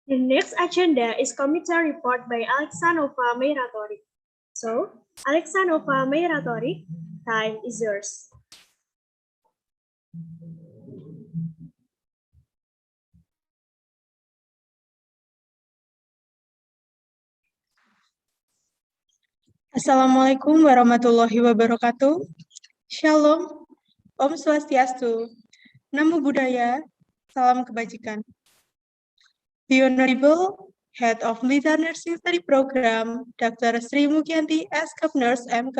The next agenda is committee report by Alexandrova Meiratori. So, Alexandrova Meiratori, time is yours. Assalamualaikum warahmatullahi wabarakatuh. Shalom, Om Swastiastu, Namo Buddhaya, Salam Kebajikan. The Honorable Head of Military Nursing Study Program, Dr. Sri Mukyanti S. Cup Nurse M.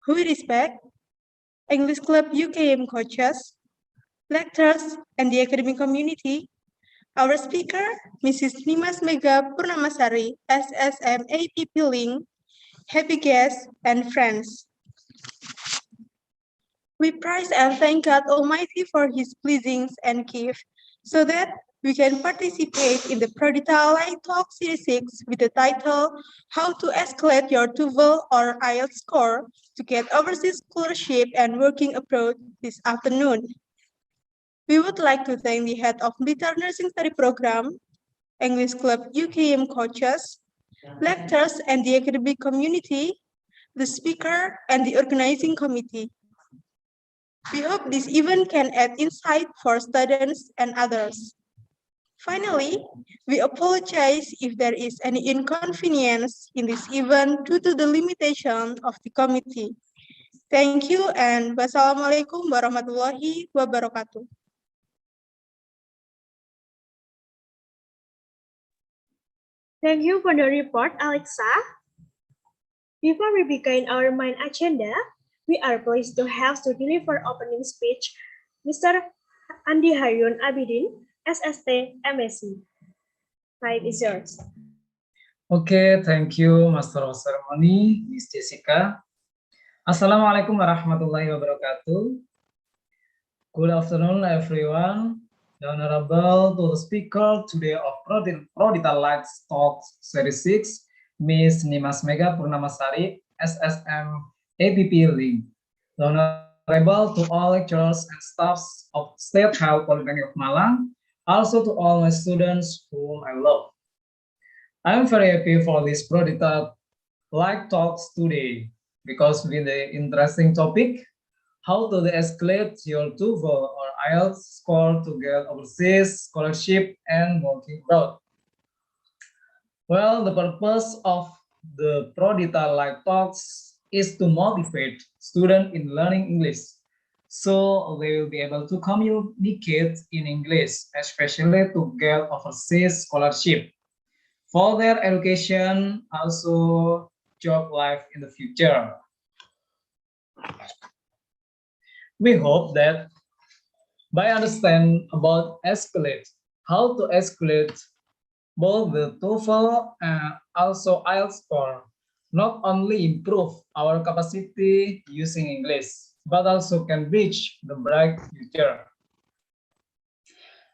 Who we respect, English Club UKM coaches, lecturers, and the academic community. Our speaker, Mrs. Nimas Mega Purmasari, SSM APP Link, happy guests and friends. We praise and thank God Almighty for His blessings and gift, so that we can participate in the Prodita Light Talk Series 6 with the title, How to Escalate Your TOEFL or IELTS Score to Get Overseas Scholarship and Working Abroad this afternoon. We would like to thank the head of Military Nursing Study Program, English Club UKM coaches, lecturers and the academic community, the speaker, and the organizing committee. We hope this event can add insight for students and others. Finally, we apologize if there is any inconvenience in this event due to the limitation of the committee. Thank you and wassalamualaikum warahmatullahi wabarakatuh. Thank you for the report, Alexa. Before we begin our main agenda, we are pleased to have to deliver opening speech Mr. Andi Haryun Abidin, SST MSc. Time is yours. Okay, thank you, Master of Ceremony, Miss Jessica. Assalamualaikum warahmatullahi wabarakatuh. Good afternoon, everyone. The Honorable to the Speaker today of Prodita Light Talk Series 6, Miss Nimas Mega Purmasari, SSM APP Link. The Honorable to all lecturers and staffs of State Health Polytechnic of Malang, also to all my students whom I love. I am very happy for this Prodita Light Talks today because with the interesting topic, how to escalate your TOEFL or IELTS score to get overseas scholarship and working abroad. Well, the purpose of the Prodita Live Talks is to motivate students in learning English, so they will be able to communicate in English, especially to get overseas scholarship for their education, also job life in the future. We hope that by understanding about escalate, how to escalate both the TOEFL and also IELTS score, not only improve our capacity using English, but also can reach the bright future.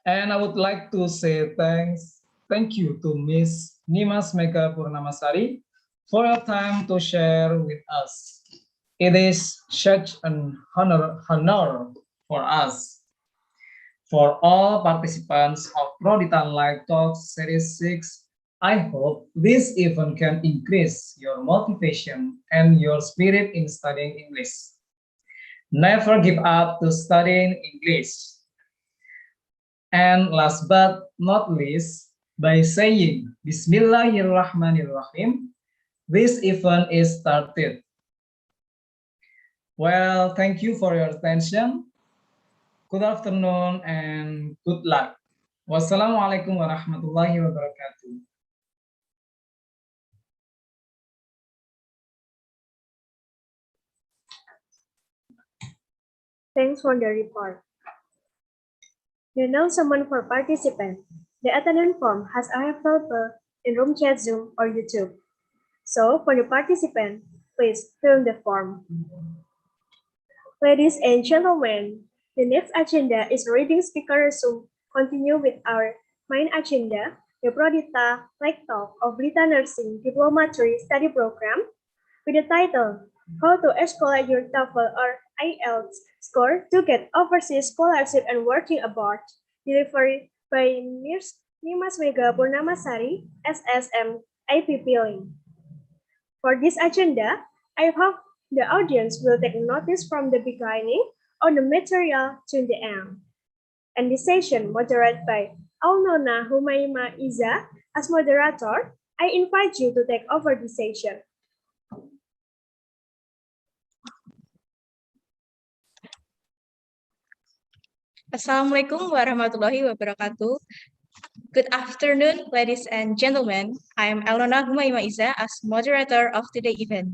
And I would like to say thank you to Miss Nimas Mega Purnamasari for your time to share with us. It is such an honor for us. For all participants of Prodita Live Talks Series 6, I hope this event can increase your motivation and your spirit in studying English. Never give up to studying English. And last but not least, by saying Bismillahirrahmanirrahim, this event is started. Well, thank you for your attention. Good afternoon and good luck. Wassalamualaikum warahmatullahi wabarakatuh. Thanks for the report. You know someone for participant. The attendance form has available in room chat, Zoom, or YouTube. So for the participant, please fill the form. Ladies and gentlemen, the next agenda is reading speaker resume. Continue with our main agenda, the Prodita Live Talk of Brita Nursing Diploma 3 Study Program with the title, How to Escalate Your TOEFL or IELTS Score to Get Overseas Scholarship and Working Abroad, delivered by Nimas Mega Purnamasari, SSM IPP Link. For this agenda, I hope the audience will take notice from the beginning on the material to the end. And this session moderated by Alnona Humayma Iza as moderator, I invite you to take over the session. Assalamualaikum warahmatullahi wabarakatuh. Good afternoon, ladies and gentlemen. I am Alnona Humayma Iza as moderator of today's event.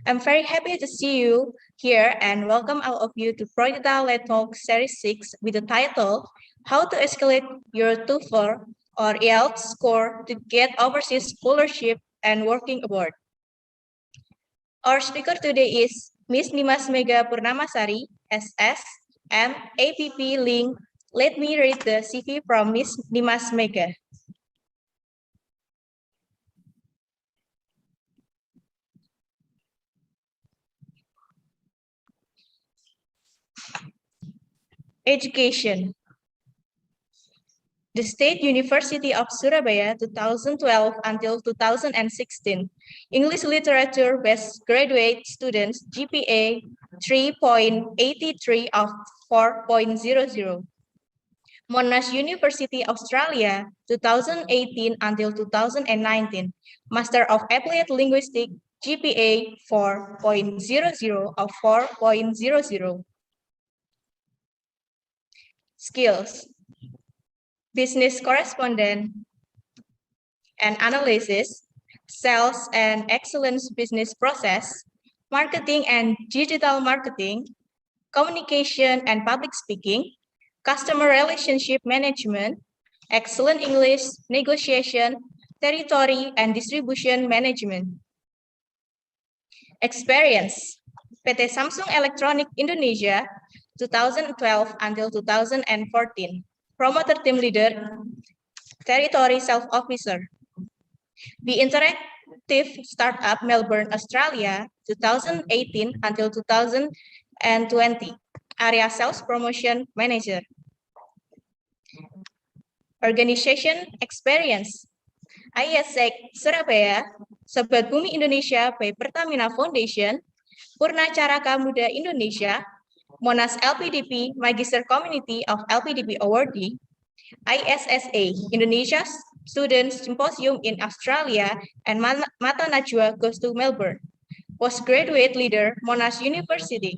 I'm very happy to see you here and welcome all of you to Prodita Live Talk Series 6 with the title, How to Escalate Your TOEFL or IELTS Score to Get Overseas Scholarship and Working Abroad. Our speaker today is Miss Nimas Mega Purnamasari, SS, and APP Link. Let me read the CV from Miss Nimas Mega. Education. The State University of Surabaya 2012 until 2016. English Literature Best Graduate Students GPA 3.83 of 4.00. Monash University Australia 2018 until 2019. Master of Applied Linguistics GPA 4.00 of 4.00. Skills. Business correspondent and analysis, sales and excellence business process, marketing and digital marketing, communication and public speaking, customer relationship management, excellent English, negotiation, territory and distribution management. Experience. PT Samsung Electronic Indonesia 2012 until 2014. Promoter team leader, territory sales officer. The Interactive Startup Melbourne, Australia, 2018 until 2020. Area sales promotion manager. Organization experience. ISEC Surabaya, Sobat Bumi Indonesia by Pertamina Foundation, Purna Caraka Muda Indonesia, Monash LPDP Magister Community of LPDP Awardee, ISSA Indonesia Student Symposium in Australia, and Mata Najwa goes to Melbourne. Postgraduate leader, Monash University.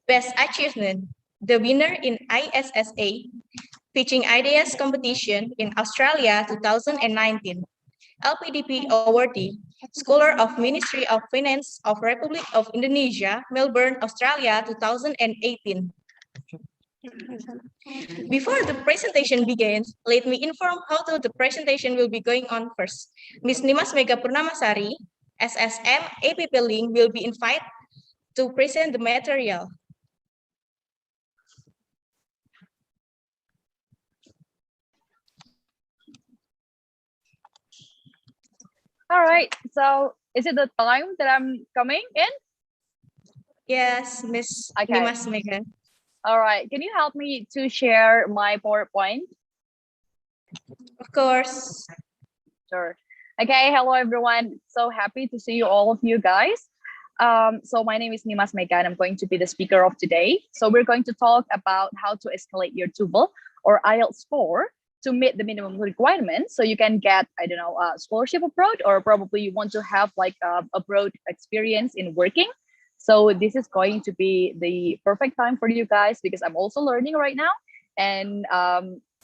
Best achievement, the winner in ISSA Pitching Ideas Competition in Australia 2019. LPDP awardee, Scholar of Ministry of Finance of Republic of Indonesia, Melbourne, Australia 2018. Before the presentation begins, let me inform how the presentation will be going on first. Ms. Nimas Mega Purmasari, SSM APP Link, will be invited to present the material. All right, so is it the time that I'm coming in? Yes, Ms. Okay. Nimas Mega. All right, can you help me to share my PowerPoint? Of course. Sure. Okay, hello everyone. So happy to see you all of you guys. So my name is Nimas Mega and I'm going to be the speaker of today. So we're going to talk about how to escalate your TOEFL or IELTS score to meet the minimum requirements so you can get, I don't know, a scholarship abroad, or probably you want to have like a abroad experience in working. So this is going to be the perfect time for you guys because I'm also learning right now, and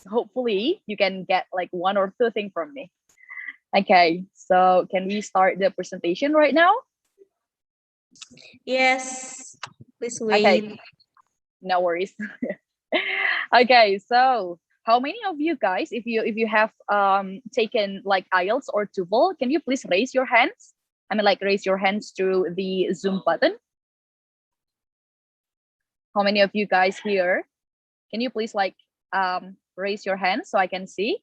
hopefully you can get like one or two things from me. Okay, so can we start the presentation right now? Yes, please wait. Okay, no worries. Okay, so how many of you guys, if you have taken like IELTS or TOEFL, can you please raise your hands? I mean, like raise your hands through the Zoom button. How many of you guys here? Can you please like raise your hands so I can see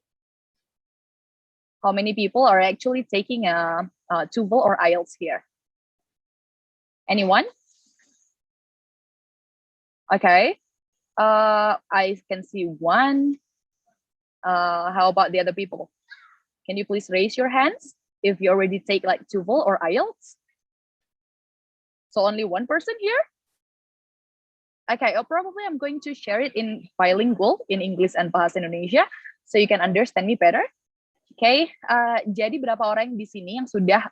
how many people are actually taking a TOEFL or IELTS here? Anyone? Okay. I can see one. How about the other people? Can you please raise your hands if you already take like TOEFL or IELTS? So only one person here? Okay, probably I'm going to share it in bilingual, in English and Bahasa Indonesia, so you can understand me better. Okay, jadi berapa orang di sini yang sudah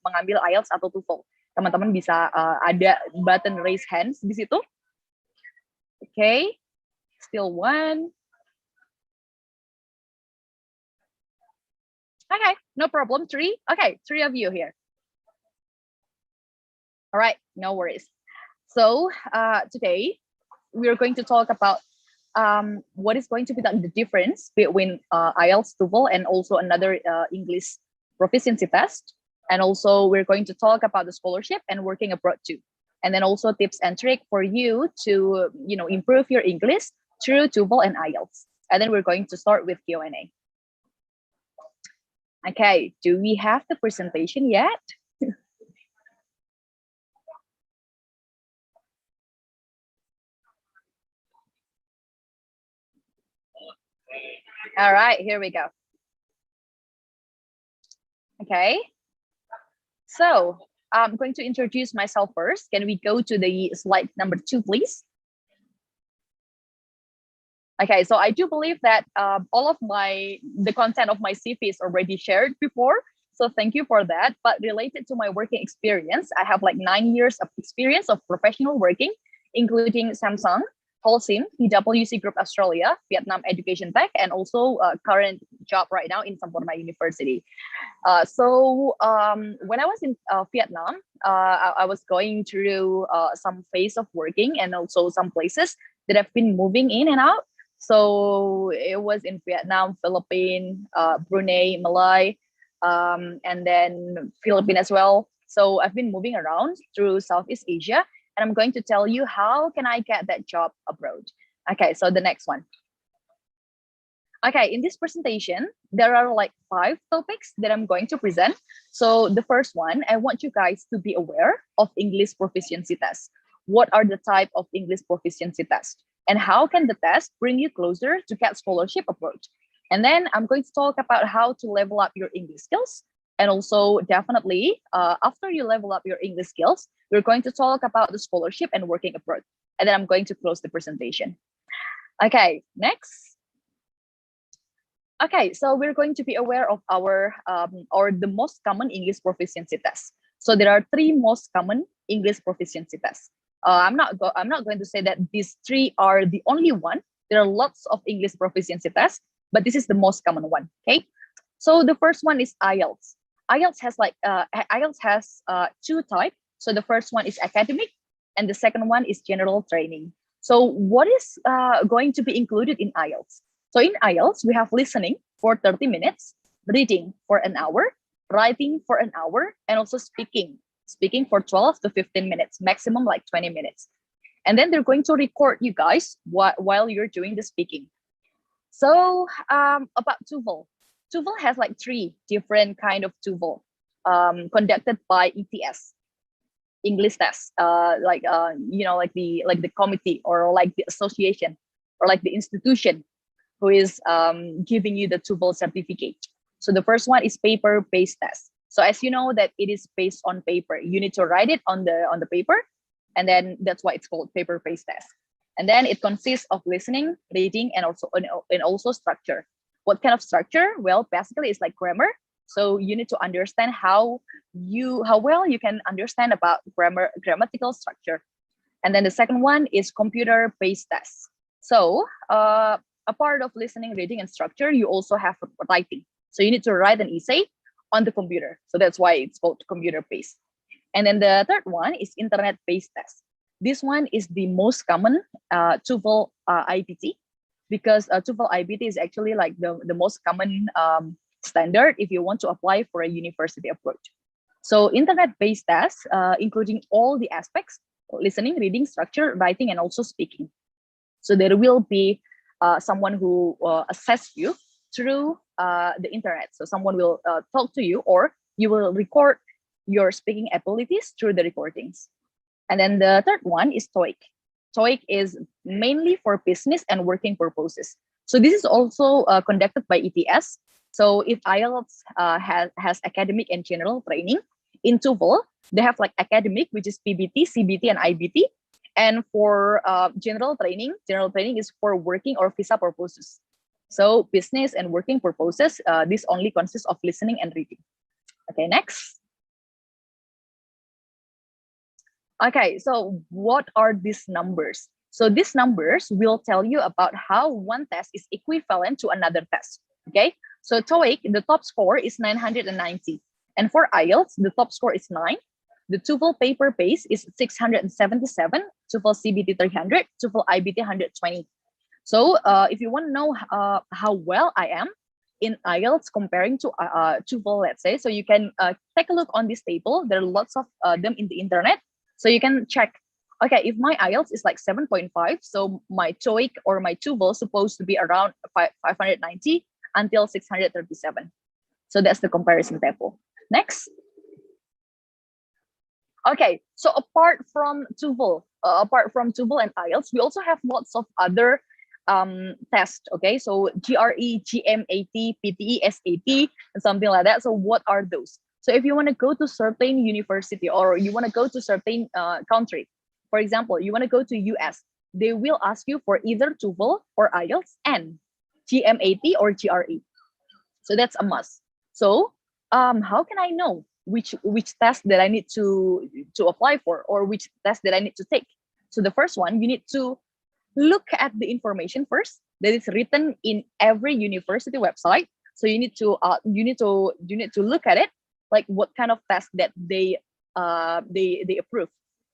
mengambil IELTS atau TOEFL? Teman-teman bisa ada button raise hands di situ. Okay, still one. Okay, no problem, three. Okay, three of you here. All right, no worries. So today we're going to talk about what is going to be the difference between IELTS, TOEFL, and also another English proficiency test. And also we're going to talk about the scholarship and working abroad too. And then also tips and tricks for you to improve your English through TOEFL and IELTS. And then we're going to start with Q&A. Okay, do we have the presentation yet? All right, here we go. Okay, so I'm going to introduce myself first. Can we go to the slide number 2, please? Okay, so I do believe that all of the content of my CV is already shared before. So thank you for that. But related to my working experience, I have like 9 years of experience of professional working, including Samsung, Holcim, PwC Group Australia, Vietnam Education Tech, and also current job right now in Sampurna University. So when I was in Vietnam, I was going through some phase of working and also some places that I've been moving in and out. So it was in Vietnam, Philippines, Brunei, Malay, and then Philippines as well. So I've been moving around through Southeast Asia, and I'm going to tell you how can I get that job abroad. Okay, so the next one. Okay, in this presentation, there are like 5 topics that I'm going to present. So the first one, I want you guys to be aware of English proficiency tests. What are the type of English proficiency tests? And how can the test bring you closer to get scholarship abroad? And then I'm going to talk about how to level up your English skills. And also definitely after you level up your English skills, we're going to talk about the scholarship and working abroad. And then I'm going to close the presentation. Okay, next. Okay, so we're going to be aware of our or the most common English proficiency tests. So there are 3 most common English proficiency tests. I'm not going to say that these 3 are the only one. There are lots of English proficiency tests, but this is the most common one. Okay, so the first one is IELTS. IELTS has 2 types. So the first one is academic, and the second one is general training. So what is going to be included in IELTS? So in IELTS, we have listening for 30 minutes, reading for an hour, writing for an hour, and also speaking for 12 to 15 minutes, maximum like 20 minutes. And then they're going to record you guys while you're doing the speaking. So about TOEFL. TOEFL has like 3 different kind of TOEFL conducted by ETS, English test, like the committee or like the association or like the institution who is giving you the TOEFL certificate. So the first one is paper-based test. So as you know that it is based on paper, you need to write it on the paper, and then that's why it's called paper-based test. And then it consists of listening, reading, and also structure. What kind of structure? Well, basically it's like grammar. So you need to understand how well you can understand about grammatical structure. And then the second one is computer-based test. So a part of listening, reading, and structure, you also have writing. So you need to write an essay on the computer. So that's why it's called computer-based. And then the third one is internet-based test. This one is the most common TOEFL IBT, because TOEFL IBT is actually like the most common standard if you want to apply for a university approach. So internet-based tests, including all the aspects, listening, reading, structure, writing, and also speaking. So there will be someone who assess you through the internet. So someone will talk to you, or you will record your speaking abilities through the recordings. And then the third one is TOEIC. TOEIC is mainly for business and working purposes. So this is also conducted by ETS. So if IELTS has academic and general training, in TOEFL, they have like academic, which is PBT, CBT, and IBT. And for general training is for working or visa purposes. So business and working purposes, this only consists of listening and reading. Okay, next. Okay, so what are these numbers? So these numbers will tell you about how one test is equivalent to another test. Okay, so TOEIC, the top score is 990. And for IELTS, the top score is 9. The TOEFL paper base is 677, TOEFL CBT 300, TOEFL IBT 120. So if you want to know how well I am in IELTS comparing to TOEFL, let's say, so you can take a look on this table. There are lots of them in the internet. So you can check, okay, if my IELTS is like 7.5, so my TOEIC or my TOEFL is supposed to be around 590 until 637. So that's the comparison table. Next. Okay, so apart from TOEFL and IELTS, we also have lots of other tests. Okay, so GRE, GMAT, PTE, SAT, and something like that. So what are those? So if you want to go to certain university, or you want to go to certain country, for example, you want to go to US, they will ask you for either TOEFL or IELTS and GMAT or GRE. So that's a must. So how can I know which test that I need to apply for, or which test that I need to take? So the first one, you need to look at the information first that is written in every university website. So you need to look at it, like what kind of test that they approve.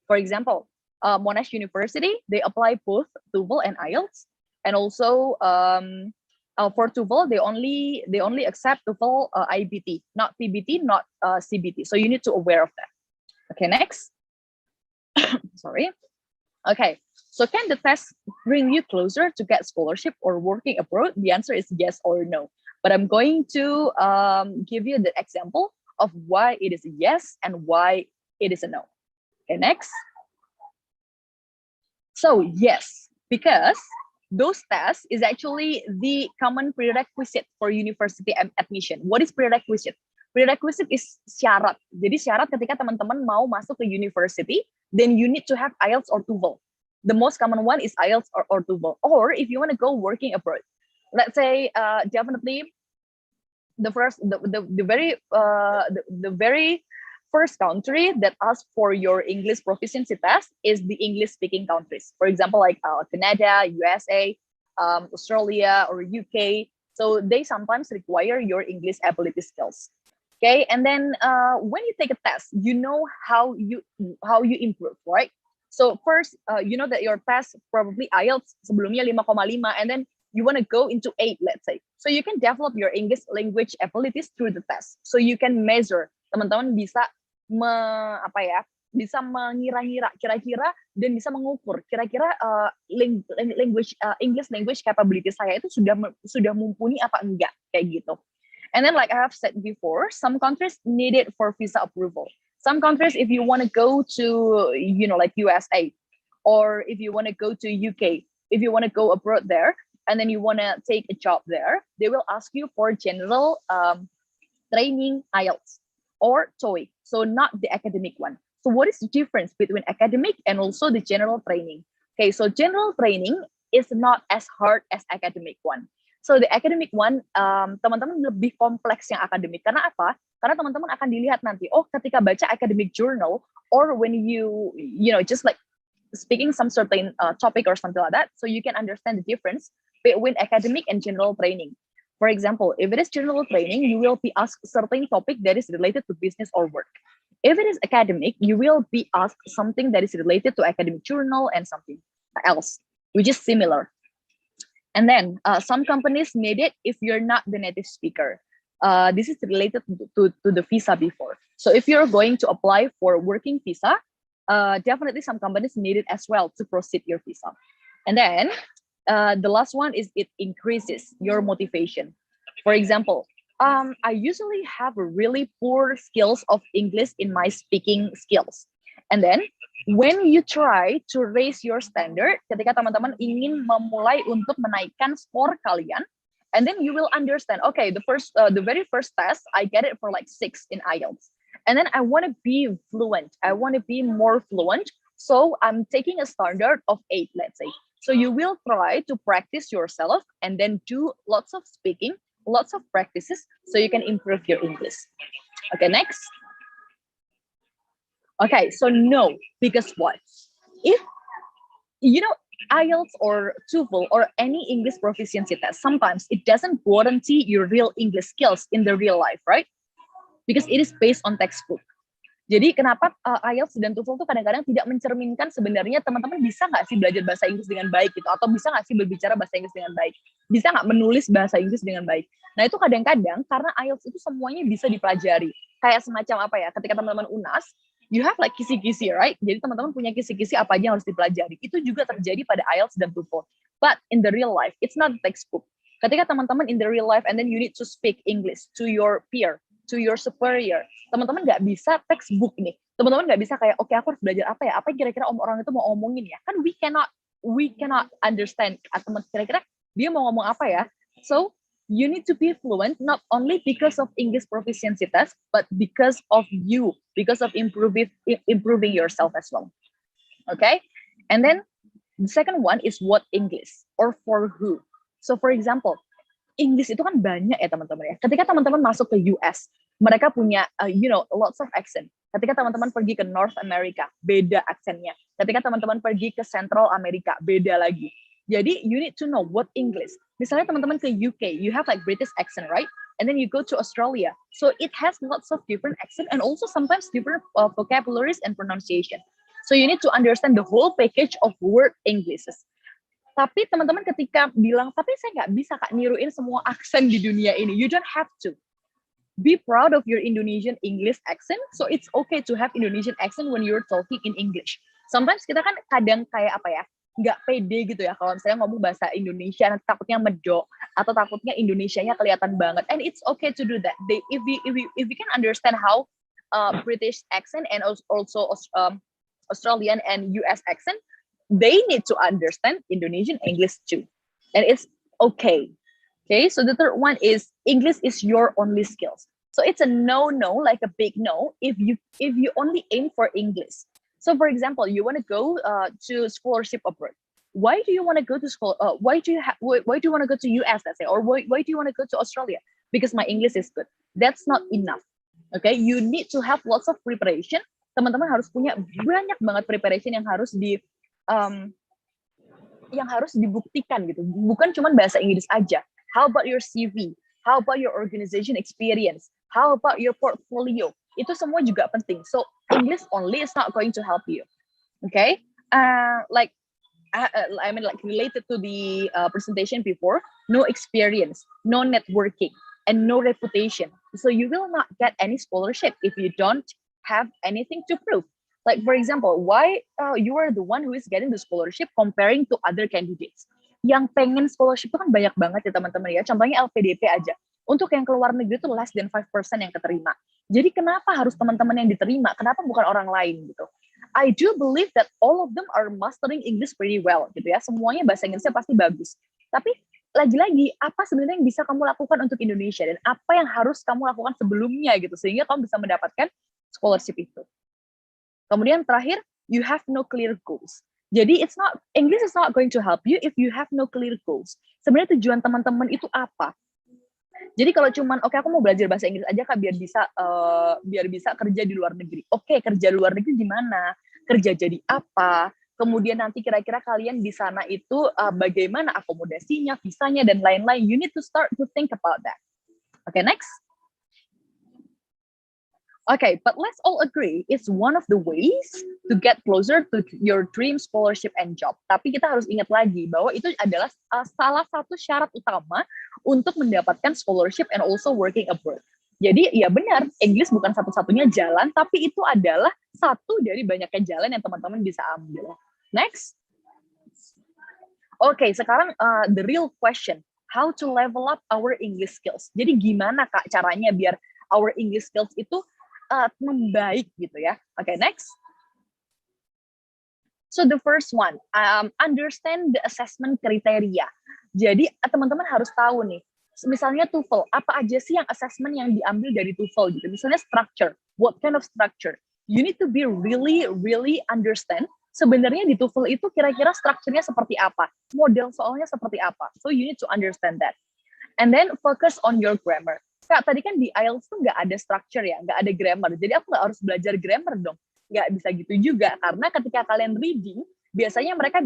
For example, Monash University, they apply both TOEFL and IELTS, and also for TOEFL, they only accept TOEFL IBT, not PBT, not CBT. So you need to aware of that. Okay, next. Sorry. Okay, so can the test bring you closer to get scholarship or working abroad? The answer is yes or no. But I'm going to give you the example of why it is a yes and why it is a no. Okay, next. So yes, because those tests is actually the common prerequisite for university admission. What is prerequisite? Prerequisite is syarat. Jadi syarat ketika teman-teman mau masuk ke university, then you need to have IELTS or TOEFL. The most common one is IELTS or TOEFL. Or if you want to go working abroad, let's say definitely the very first country that asks for your English proficiency test is the English-speaking countries. For example, like Canada, USA, Australia, or UK. So they sometimes require your English ability skills. Okay, and then when you take a test, you know how you improve, right? So first, you know that your test probably IELTS sebelumnya 5,5, and then you want to go into 8, let's say. So you can develop your English language abilities through the test. So you can measure, teman-teman bisa bisa mengira-ngira kira-kira dan bisa mengukur kira-kira English language capability saya itu sudah mumpuni apa enggak, kayak gitu. And then like I have said before, some countries need it for visa approval. Some countries, if you want to go to, like USA, or if you want to go to UK, if you want to go abroad there, and then you want to take a job there, they will ask you for general training IELTS or TOEIC, so not the academic one. So what is the difference between academic and also the general training? Okay, so general training is not as hard as academic one. So the academic one, teman-teman lebih kompleks yang akademik. Karena apa? Karena teman-teman akan dilihat nanti, ketika baca academic journal, or when you just like speaking some certain topic or something like that, so you can understand the difference between academic and general training. For example, if it is general training, you will be asked certain topic that is related to business or work. If it is academic, you will be asked something that is related to academic journal and something else, which is similar. And then some companies need it if you're not the native speaker. This is related to the visa before. So if you're going to apply for working visa, definitely some companies need it as well to proceed your visa. And then the last one is it increases your motivation. For example, I usually have a really poor skills of English in my speaking skills. And then when you try to raise your standard, ketika teman-teman ingin memulai untuk menaikkan skor kalian, and then you will understand, okay, the very first test, I get it for like 6 in IELTS. And then I want to be fluent. I want to be more fluent. So I'm taking a standard of 8, let's say. So you will try to practice yourself and then do lots of speaking, lots of practices, so you can improve your English. Okay, next. Okay, so no, because what? If, IELTS or TOEFL or any English proficiency test, sometimes it doesn't guarantee your real English skills in the real life, right? Because it is based on textbook. Jadi kenapa IELTS dan TOEFL tuh kadang-kadang tidak mencerminkan sebenarnya teman-teman bisa nggak sih belajar bahasa Inggris dengan baik gitu, atau bisa nggak sih berbicara bahasa Inggris dengan baik, bisa nggak menulis bahasa Inggris dengan baik. Nah itu kadang-kadang karena IELTS itu semuanya bisa dipelajari, kayak semacam ketika teman-teman UNAS, you have like kisi-kisi, right? Jadi teman-teman punya kisi-kisi apa aja yang harus dipelajari. Itu juga terjadi pada IELTS dan TOEFL. But in the real life, it's not a textbook. Ketika teman-teman in the real life and then you need to speak English to your peer, to your superior, teman-teman nggak bisa textbook nih. Teman-teman nggak bisa kayak, oke, aku harus belajar apa ya? Apa yang kira-kira orang itu mau ngomongin ya? Kan we cannot understand. Kira-kira dia mau ngomong apa ya? So you need to be fluent not only because of English proficiency test, but because of you, because of improving yourself as well. Okay, and then the second one is what English or for who. So for example, English itu kan banyak ya teman-teman ya. Ketika teman-teman masuk ke US, mereka punya lots of accent. Ketika teman-teman pergi ke North America, beda aksennya. Ketika teman-teman pergi ke Central America, beda lagi. Jadi you need to know what English. Misalnya teman-teman ke UK, you have like British accent, right? And then you go to Australia, so it has lots of different accent and also sometimes different vocabularies and pronunciation. So you need to understand the whole package of word Englishes. Tapi teman-teman ketika bilang, tapi saya nggak bisa Kak niruin semua aksen di dunia ini. You don't have to. Be proud of your Indonesian English accent. So it's okay to have Indonesian accent when you're talking in English. Sometimes kita kan kadang kayak nggak pede gitu ya kalau misalnya ngomong bahasa Indonesia, nanti takutnya medok atau takutnya Indonesianya kelihatan banget. And it's okay to do that. If we can understand how British accent and also Australian and US accent, they need to understand Indonesian English too, and it's okay. Okay, so the third one is English is your only skills. So it's a no, like a big no, if you only aim for English. So for example, you want to go to scholarship abroad. Why do you want to go to school? Why do you want to go to US, let's say, or why do you want to go to Australia? Because my English is good. That's not enough. Okay, you need to have lots of preparation. Teman-teman harus punya banyak banget preparation yang harus dibuktikan gitu. Bukan cuma bahasa Inggris aja. How about your CV? How about your organization experience? How about your portfolio? Itu semua juga penting. So English only is not going to help you. Okay? like I mean, like related to the presentation before, no experience, no networking, and no reputation. So you will not get any scholarship if you don't have anything to prove. Like for example, why you are the one who is getting the scholarship comparing to other candidates. Yang pengen scholarship itu kan banyak banget ya teman-teman ya. Contohnya LPDP aja. Untuk yang keluar negeri itu less than 5% yang keterima. Jadi kenapa harus teman-teman yang diterima? Kenapa bukan orang lain gitu? I do believe that all of them are mastering English pretty well gitu ya. Semuanya bahasa Inggrisnya pasti bagus. Tapi lagi-lagi apa sebenarnya yang bisa kamu lakukan untuk Indonesia dan apa yang harus kamu lakukan sebelumnya gitu sehingga kamu bisa mendapatkan scholarship itu. Kemudian terakhir, you have no clear goals. Jadi English is not going to help you if you have no clear goals. Sebenarnya tujuan teman-teman itu apa? Jadi kalau cuman oke, aku mau belajar bahasa Inggris aja Kak biar bisa kerja di luar negeri. Oke, kerja di luar negeri di mana? Kerja jadi apa? Kemudian nanti kira-kira kalian di sana itu bagaimana akomodasinya, visanya dan lain-lain. You need to start to think about that. Okay, next. Okay, but let's all agree it's one of the ways to get closer to your dream scholarship and job. Tapi kita harus ingat lagi bahwa itu adalah salah satu syarat utama untuk mendapatkan scholarship and also working abroad. Jadi ya benar, English bukan satu-satunya jalan, tapi itu adalah satu dari banyaknya jalan yang teman-teman bisa ambil. Next. Okay, sekarang the real question, how to level up our English skills. Jadi gimana Kak caranya biar our English skills itu membaik gitu ya. Okay, next. So the first one, understand the assessment criteria. Jadi teman-teman harus tahu nih, misalnya TOEFL, apa aja sih yang assessment yang diambil dari TOEFL gitu. Misalnya structure, what kind of structure? You need to be really understand sebenarnya di TOEFL itu kira-kira strukturnya seperti apa, model soalnya seperti apa. So you need to understand that. And then focus on your grammar. Kak, tadi kan di IELTS tuh nggak ada structure ya, nggak ada grammar. Jadi aku nggak harus belajar grammar dong. Nggak bisa gitu juga, karena ketika kalian reading, biasanya mereka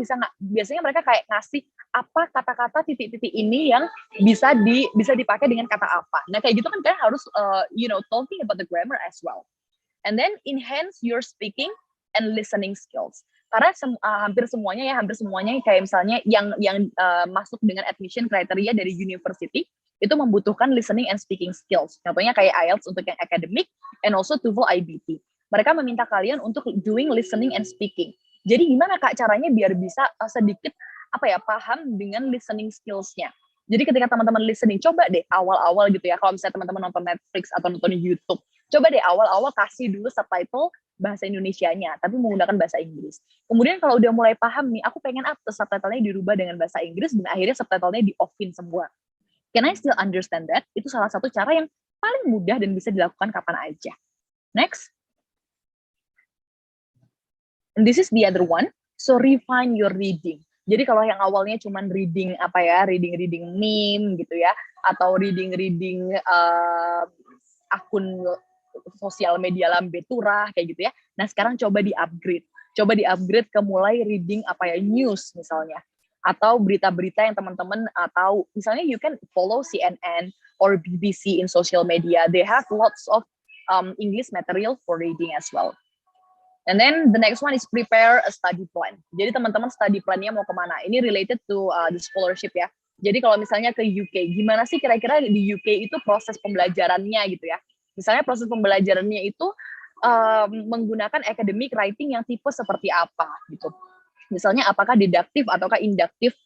kayak ngasih apa kata-kata titik-titik ini yang bisa dipakai dengan kata apa. Nah kayak gitu kan kalian harus talking about the grammar as well. And then enhance your speaking and listening skills. Karena hampir semuanya kayak misalnya yang masuk dengan admission criteria dari university itu membutuhkan listening and speaking skills. Contohnya kayak IELTS untuk yang academic and also TOEFL IBT. Mereka meminta kalian untuk doing listening and speaking. Jadi gimana Kak caranya biar bisa sedikit paham dengan listening skills-nya. Jadi ketika teman-teman listening, coba deh awal-awal gitu ya, kalau misalnya teman-teman nonton Netflix atau nonton YouTube, coba deh awal-awal kasih dulu subtitle bahasa Indonesianya, tapi menggunakan bahasa Inggris. Kemudian kalau udah mulai paham nih, aku pengen subtitle-nya dirubah dengan bahasa Inggris, dan akhirnya subtitle-nya di-off-in semua. Can I still understand that? Itu salah satu cara yang paling mudah dan bisa dilakukan kapan aja. Next. And this is the other one. So refine your reading. Jadi kalau yang awalnya cuman reading reading meme gitu ya, atau reading akun sosial media lambe turah kayak gitu ya. Nah sekarang coba di-upgrade ke mulai reading news misalnya, atau berita-berita yang teman-teman tahu. Misalnya you can follow CNN or BBC in social media. They have lots of English material for reading as well. And then the next one is prepare a study plan. Jadi teman-teman study plan-nya mau kemana? Ini related to the scholarship ya. Jadi kalau misalnya ke UK, gimana sih kira-kira di UK itu proses pembelajarannya gitu ya? Misalnya proses pembelajarannya itu menggunakan academic writing yang tipe seperti apa gitu. Misalnya apakah didaktif ataukah induktif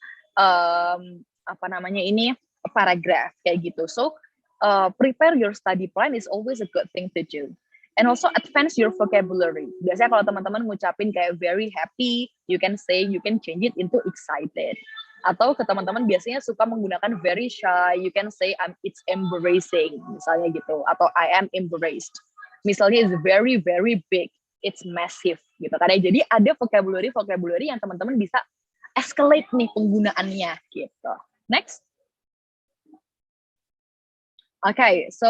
paragraf kayak gitu. So prepare your study plan is always a good thing to do. And also advance your vocabulary. Biasanya kalau teman-teman ngucapin kayak very happy, you can change it into excited. Atau ke teman-teman biasanya suka menggunakan very shy, you can say it's embarrassing, misalnya gitu. Atau I am embarrassed. Misalnya it's very big, it's massive gitu. Karena jadi ada vocabulary yang teman-teman bisa escalate nih penggunaannya gitu. Next. Okay, so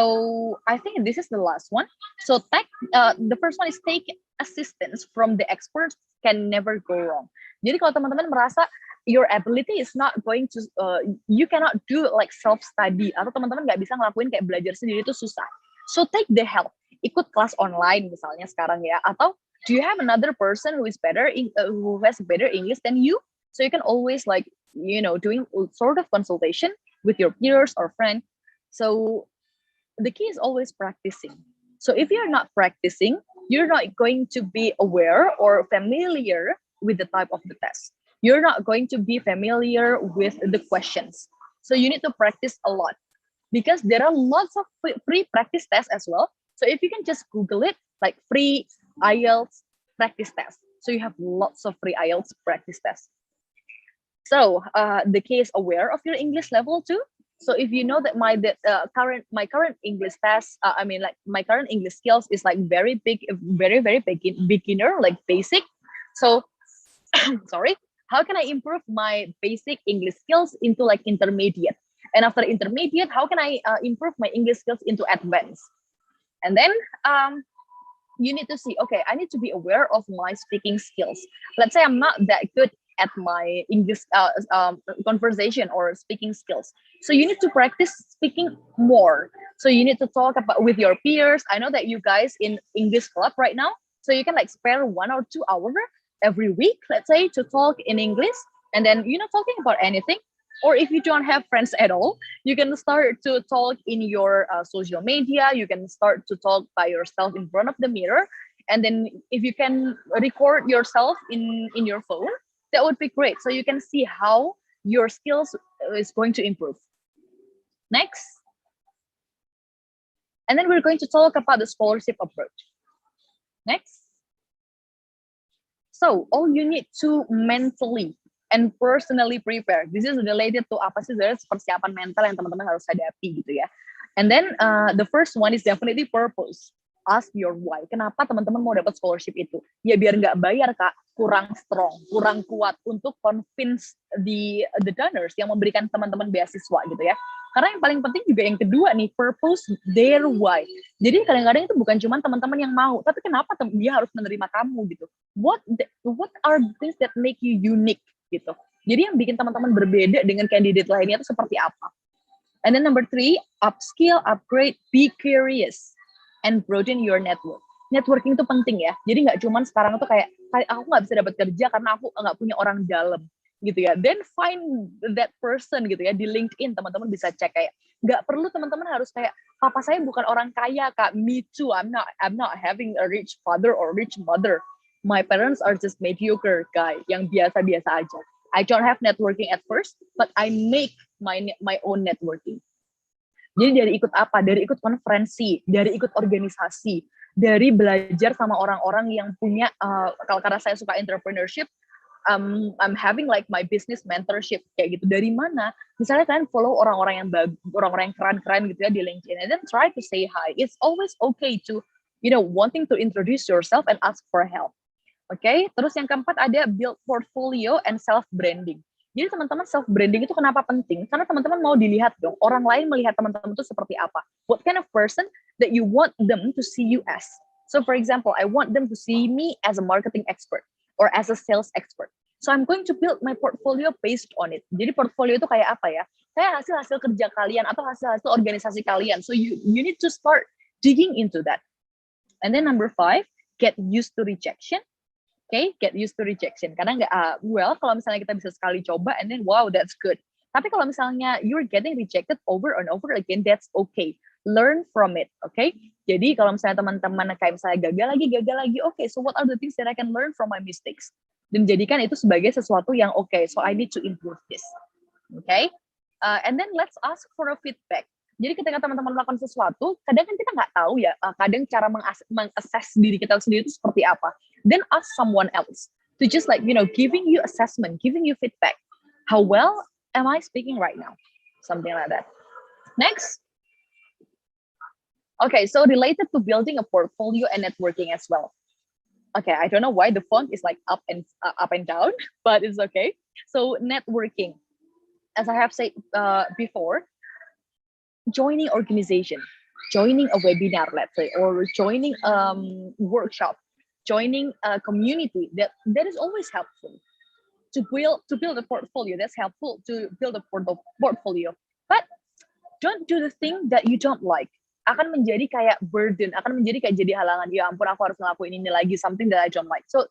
I think this is the last one. So the first one is take assistance from the experts, can never go wrong. Jadi kalau teman-teman merasa your ability is not going to, you cannot do like self-study, atau teman-teman nggak bisa ngelakuin kayak belajar sendiri itu susah. So take the help, ikut kelas online misalnya sekarang ya, atau Do you have another person who is better who has better English than you? So you can always like, doing sort of consultation with your peers or friend. So the key is always practicing. So if you're not practicing, you're not going to be aware or familiar with the type of the test. You're not going to be familiar with the questions. So you need to practice a lot, because there are lots of free practice tests as well. So if you can just Google it, like free IELTS practice test. So you have lots of free IELTS practice tests. So the key is aware of your English level too. So if you know that my current English test, my current English skills is like very beginner, like basic. So sorry, how can I improve my basic English skills into like intermediate? And after intermediate, how can I improve my English skills into advanced? And then you need to see, okay, I need to be aware of my speaking skills. Let's say I'm not that good at my English conversation or speaking skills. So you need to practice speaking more. So you need to talk about with your peers. I know that you guys in English club right now, so you can like spare 1 or 2 hours every week, let's say, to talk in English, and then talking about anything. Or if you don't have friends at all, you can start to talk in your social media. You can start to talk by yourself in front of the mirror, and then if you can record yourself in your phone, that would be great. So you can see how your skills is going to improve. Next. And then we're going to talk about the scholarship approach. Next. So all you need to mentally and personally prepare. This is related to apa sih sebenarnya persiapan mental yang teman-teman harus hadapi gitu ya. And then the first one is definitely purpose. Ask your why. Kenapa teman-teman mau dapat scholarship itu? Ya biar nggak bayar Kak, kurang strong, kurang kuat untuk convince the donors yang memberikan teman-teman beasiswa gitu ya. Karena yang paling penting juga yang kedua nih, purpose, their why. Jadi kadang-kadang itu bukan cuma teman-teman yang mau, tapi kenapa dia harus menerima kamu gitu. What are the things that make you unique gitu. Jadi yang bikin teman-teman berbeda dengan kandidat lainnya itu seperti apa? And then number 3, upskill, upgrade, be curious, and broaden your network. Networking itu penting ya. Jadi nggak cuma sekarang tuh kayak aku nggak bisa dapat kerja karena aku nggak punya orang dalam gitu ya. Then find that person gitu ya di LinkedIn, teman-teman bisa cek kayak nggak perlu teman-teman harus kayak papa saya bukan orang kaya Kak. Me too. I'm not having a rich father or rich mother. My parents are just mediocre guy yang biasa-biasa aja. I don't have networking at first, but I make my own networking. Jadi dari ikut apa? Dari ikut konferensi, dari ikut organisasi, dari belajar sama orang-orang yang punya, kalau karena saya suka entrepreneurship, I'm having like my business mentorship kayak gitu. Dari mana? Misalnya kalian follow orang-orang yang keren-keren gitu ya di LinkedIn, and then try to say hi. It's always okay to, wanting to introduce yourself and ask for help. Oke, terus yang keempat ada build portfolio and self branding. Jadi teman-teman self branding itu kenapa penting? Karena teman-teman mau dilihat dong, orang lain melihat teman-teman itu seperti apa. What kind of person that you want them to see you as? So for example, I want them to see me as a marketing expert or as a sales expert. So I'm going to build my portfolio based on it. Jadi portfolio itu kayak apa ya? Kayak hasil-hasil kerja kalian atau hasil-hasil organisasi kalian. So you need to start digging into that. And then number 5, get used to rejection. Okay, get used to rejection. Karena kalau misalnya kita bisa sekali coba and then wow, that's good. Tapi kalau misalnya you're getting rejected over and over again, that's okay. Learn from it, okay? Jadi kalau misalnya teman-teman kayak misalnya gagal lagi, okay, so what are the things that I can learn from my mistakes? Dan jadikan itu sebagai sesuatu yang okay, so I need to improve this. Okay? And then let's ask for a feedback. Jadi ketika teman-teman melakukan sesuatu, kadang kan kita nggak tahu ya, kadang cara meng-assess diri kita sendiri itu seperti apa. Then ask someone else to just like, giving you assessment, giving you feedback. How well am I speaking right now? Something like that. Next. Okay, so related to building a portfolio and networking as well. Okay, I don't know why the font is like up and down, but it's okay. So networking, as I have said before, joining organization, joining a webinar, let's say, or joining workshop, joining a community, that is always helpful to build a portfolio. That's helpful to build a portfolio. But don't do the thing that you don't like. akan menjadi kayak burden, akan menjadi kayak jadi halangan. Ya ampun, aku harus ngelakuin ini lagi, something that I don't like. So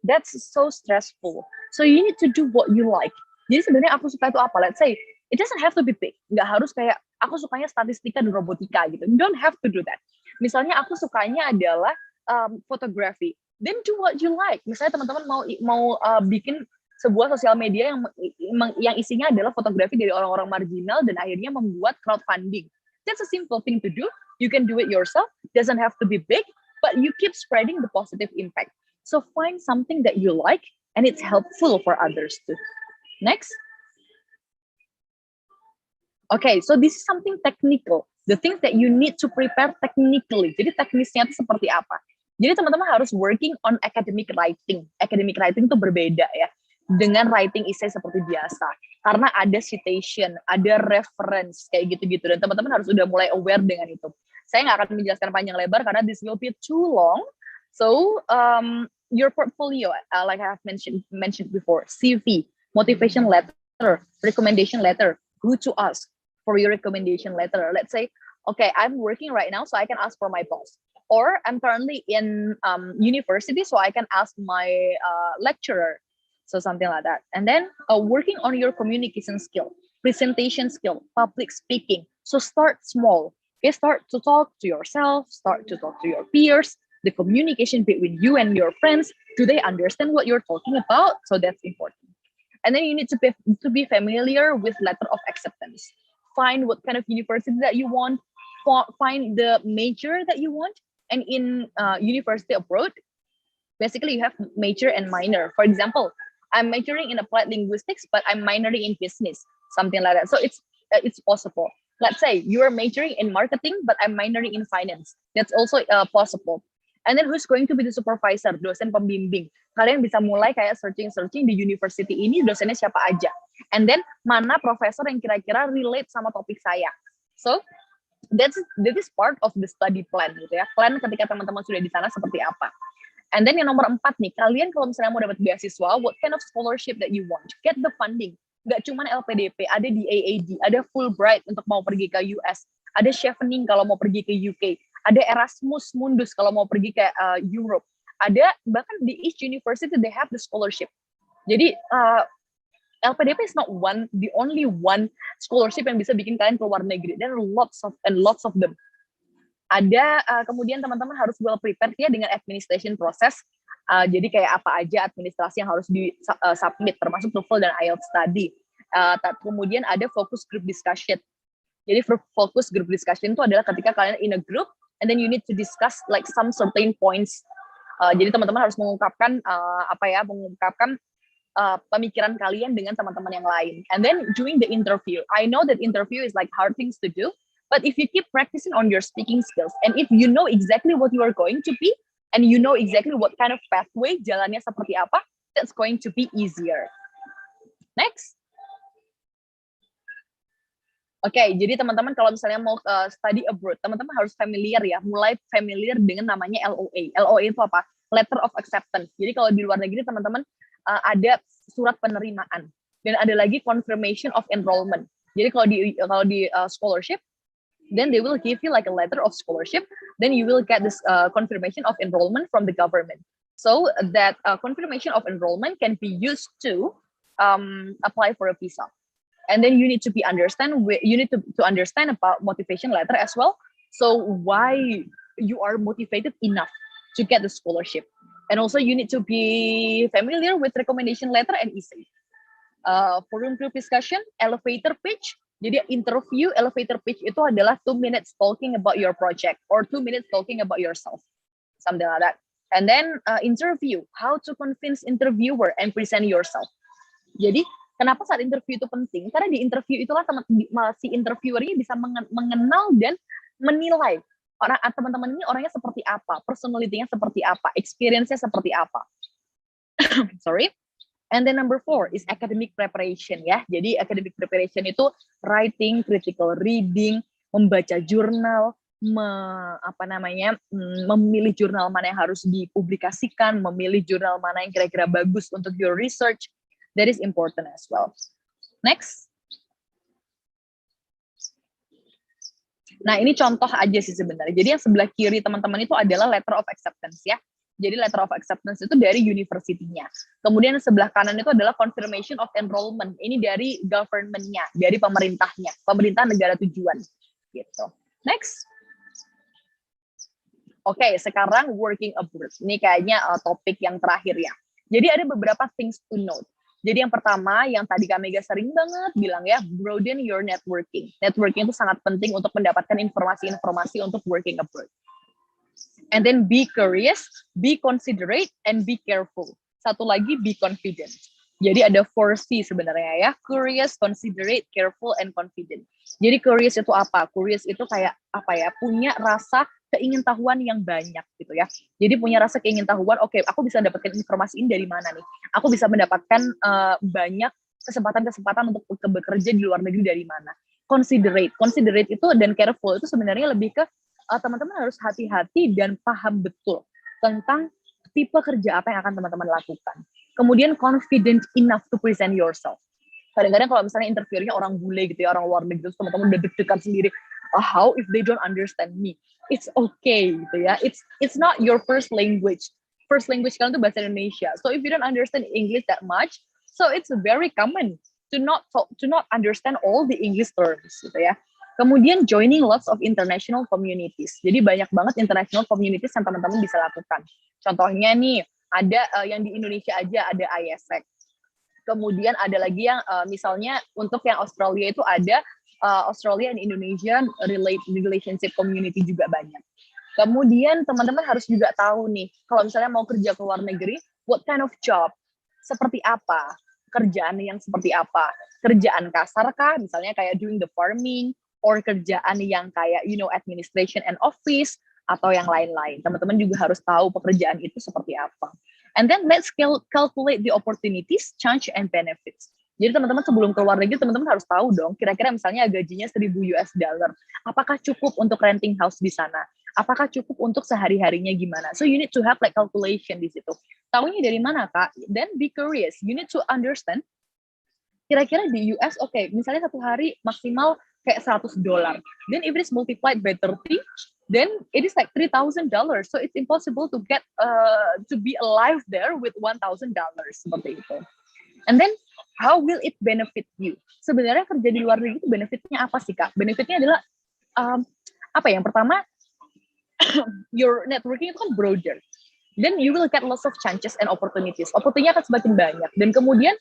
that's so stressful. So you need to do what you like. Jadi sebenarnya aku suka itu apa? Let's say it doesn't have to be big. Nggak harus kayak aku sukanya statistika dan robotika gitu. You don't have to do that. Misalnya aku sukanya adalah fotografi. Then do what you like. Misalnya teman-teman mau bikin sebuah sosial media yang isinya adalah fotografi dari orang-orang marginal dan akhirnya membuat crowdfunding. That's a simple thing to do. You can do it yourself. Doesn't have to be big, but you keep spreading the positive impact. So find something that you like and it's helpful for others too. Next. Okay, so this is something technical. The things that you need to prepare technically. Jadi teknisnya itu seperti apa? Jadi teman-teman harus working on academic writing. Academic writing itu berbeda ya dengan writing essay seperti biasa. Karena ada citation, ada reference kayak gitu-gitu dan teman-teman harus udah mulai aware dengan itu. Saya nggak akan menjelaskan panjang lebar karena this will be too long. So your portfolio, like I have mentioned before, CV, motivation letter, recommendation letter, who to ask for your recommendation letter. Let's say, okay, I'm working right now, so I can ask for my boss. Or I'm currently in university, so I can ask my lecturer. So something like that. And then working on your communication skill, presentation skill, public speaking. So start small. Okay, start to talk to yourself, start to talk to your peers, the communication between you and your friends. Do they understand what you're talking about? So that's important. And then you need to be familiar with letter of acceptance. Find what kind of university that you want, find the major that you want. And in university abroad, basically you have major and minor. For example, I'm majoring in applied linguistics, but I'm minoring in business, something like that. So it's possible. Let's say you're majoring in marketing, but I'm minoring in finance. That's also possible. And then who's going to be the supervisor, dosen pembimbing. Kalian bisa mulai kayak searching di university ini dosennya siapa aja. And then mana profesor yang kira-kira relate sama topik saya. So that is part of the study plan gitu ya. Plan ketika teman-teman sudah di sana seperti apa. And then yang nomor 4 nih, kalian kalau misalnya mau dapat beasiswa, what kind of scholarship that you want? Get the funding. Nggak cuma LPDP, ada di AAD, ada Fulbright untuk mau pergi ke US, ada Chevening kalau mau pergi ke UK, ada Erasmus Mundus kalau mau pergi ke Europe, ada bahkan di each university they have the scholarship. Jadi LPDP is not the only one scholarship yang bisa bikin kalian keluar negeri. There are lots of them. Ada kemudian teman-teman harus well prepared ya dengan administration process. Jadi kayak apa aja administrasi yang harus di submit termasuk TOEFL dan IELTS tadi. Kemudian ada focus group discussion. Jadi focus group discussion itu adalah ketika kalian in a group and then you need to discuss like some certain points. Jadi teman-teman harus mengungkapkan pemikiran kalian dengan teman-teman yang lain. And then during the interview, I know that interview is like hard things to do. But if you keep practicing on your speaking skills, and if you know exactly what you are going to be, and you know exactly what kind of pathway, jalannya seperti apa, that's going to be easier. Next. Oke, jadi teman-teman kalau misalnya mau study abroad, teman-teman harus familiar ya, mulai familiar dengan namanya LOA. LOA itu apa? Letter of Acceptance. Jadi kalau di luar negeri teman-teman ada surat penerimaan, dan ada lagi confirmation of enrollment. Jadi kalau di scholarship, then they will give you like a letter of scholarship, then you will get this confirmation of enrollment from the government. So that confirmation of enrollment can be used to apply for a visa. And then you need to understand about motivation letter as well. So why you are motivated enough to get the scholarship. And also you need to be familiar with recommendation letter and essay. Forum group discussion, elevator pitch. Jadi interview elevator pitch itu adalah 2 minutes talking about your project or 2 minutes talking about yourself, something like that. And then interview, how to convince interviewer and present yourself. Jadi kenapa saat interview itu penting? Karena di interview itulah si interviewer ini bisa mengenal dan menilai teman-teman ini orangnya seperti apa, personality-nya seperti apa, experience-nya seperti apa. Sorry. And then number 4 is academic preparation ya. Jadi academic preparation itu writing, critical reading, membaca jurnal, memilih jurnal mana yang harus dipublikasikan, memilih jurnal mana yang kira-kira bagus untuk your research. That is important as well. Next. Nah, ini contoh aja sih sebenarnya. Jadi yang sebelah kiri teman-teman itu adalah letter of acceptance ya. Jadi letter of acceptance itu dari university-nya. Kemudian sebelah kanan itu adalah confirmation of enrollment. Ini dari government-nya, dari pemerintahnya, pemerintah negara tujuan. Gitu. Next. Oke, sekarang working abroad. Ini kayaknya topik yang terakhir ya. Jadi ada beberapa things to note. Jadi yang pertama, yang tadi Kak Mega sering banget bilang ya, broaden your networking. Networking itu sangat penting untuk mendapatkan informasi-informasi untuk working abroad. And then be curious, be considerate, and be careful. Satu lagi, be confident. Jadi ada 4C sebenarnya ya, curious, considerate, careful, and confident. Jadi curious itu apa? Curious itu kayak apa ya, punya rasa keingintahuan yang banyak gitu ya. Jadi punya rasa keingintahuan, oke, aku bisa mendapatkan informasi ini dari mana nih? Aku bisa mendapatkan banyak kesempatan-kesempatan untuk bekerja di luar negeri dari mana? Considerate itu dan careful itu sebenarnya lebih ke teman-teman harus hati-hati dan paham betul tentang tipe kerja apa yang akan teman-teman lakukan. Kemudian confident enough to present yourself. Kadang-kadang kalau misalnya interviewnya orang bule gitu ya, orang luar negeri, teman-teman udah deg-degan sendiri. How if they don't understand me? It's okay gitu ya. It's not your first language. First language kalian tuh bahasa Indonesia. So if you don't understand English that much, so it's very common to not understand all the English terms gitu ya. Kemudian joining lots of international communities. Jadi banyak banget international communities yang teman-teman bisa lakukan. Contohnya nih, ada yang di Indonesia aja ada ISEC. Kemudian ada lagi yang misalnya untuk yang Australia itu ada Australia and Indonesian relationship community juga banyak. Kemudian teman-teman harus juga tahu nih, kalau misalnya mau kerja ke luar negeri, what kind of job? Seperti apa? Kerjaan yang seperti apa? Kerjaan kasar kah? Misalnya kayak doing the farming, or kerjaan yang kayak administration and office atau yang lain-lain. Teman-teman juga harus tahu pekerjaan itu seperti apa. And then let's calculate the opportunities, chance and benefits. Jadi teman-teman sebelum keluar negeri teman-teman harus tahu dong kira-kira misalnya gajinya $1,000 US, apakah cukup untuk renting house di sana? Apakah cukup untuk sehari-harinya gimana? So you need to have like calculation di situ. Tahunya dari mana, Kak? Then be curious. You need to understand kira-kira di US, oke, misalnya satu hari maksimal kayak $100. Then if it is multiplied by 30, then it is like $3,000. So it's impossible to get to be alive there with $1,000 seperti itu. And then how will it benefit you? Sebenarnya kerja di luar negeri itu benefitnya apa sih, Kak? Benefitnya adalah apa ya? Yang pertama, your networking itu kan broader. Then you will get lots of chances and opportunities. Opportunity akan semakin banyak. Dan kemudian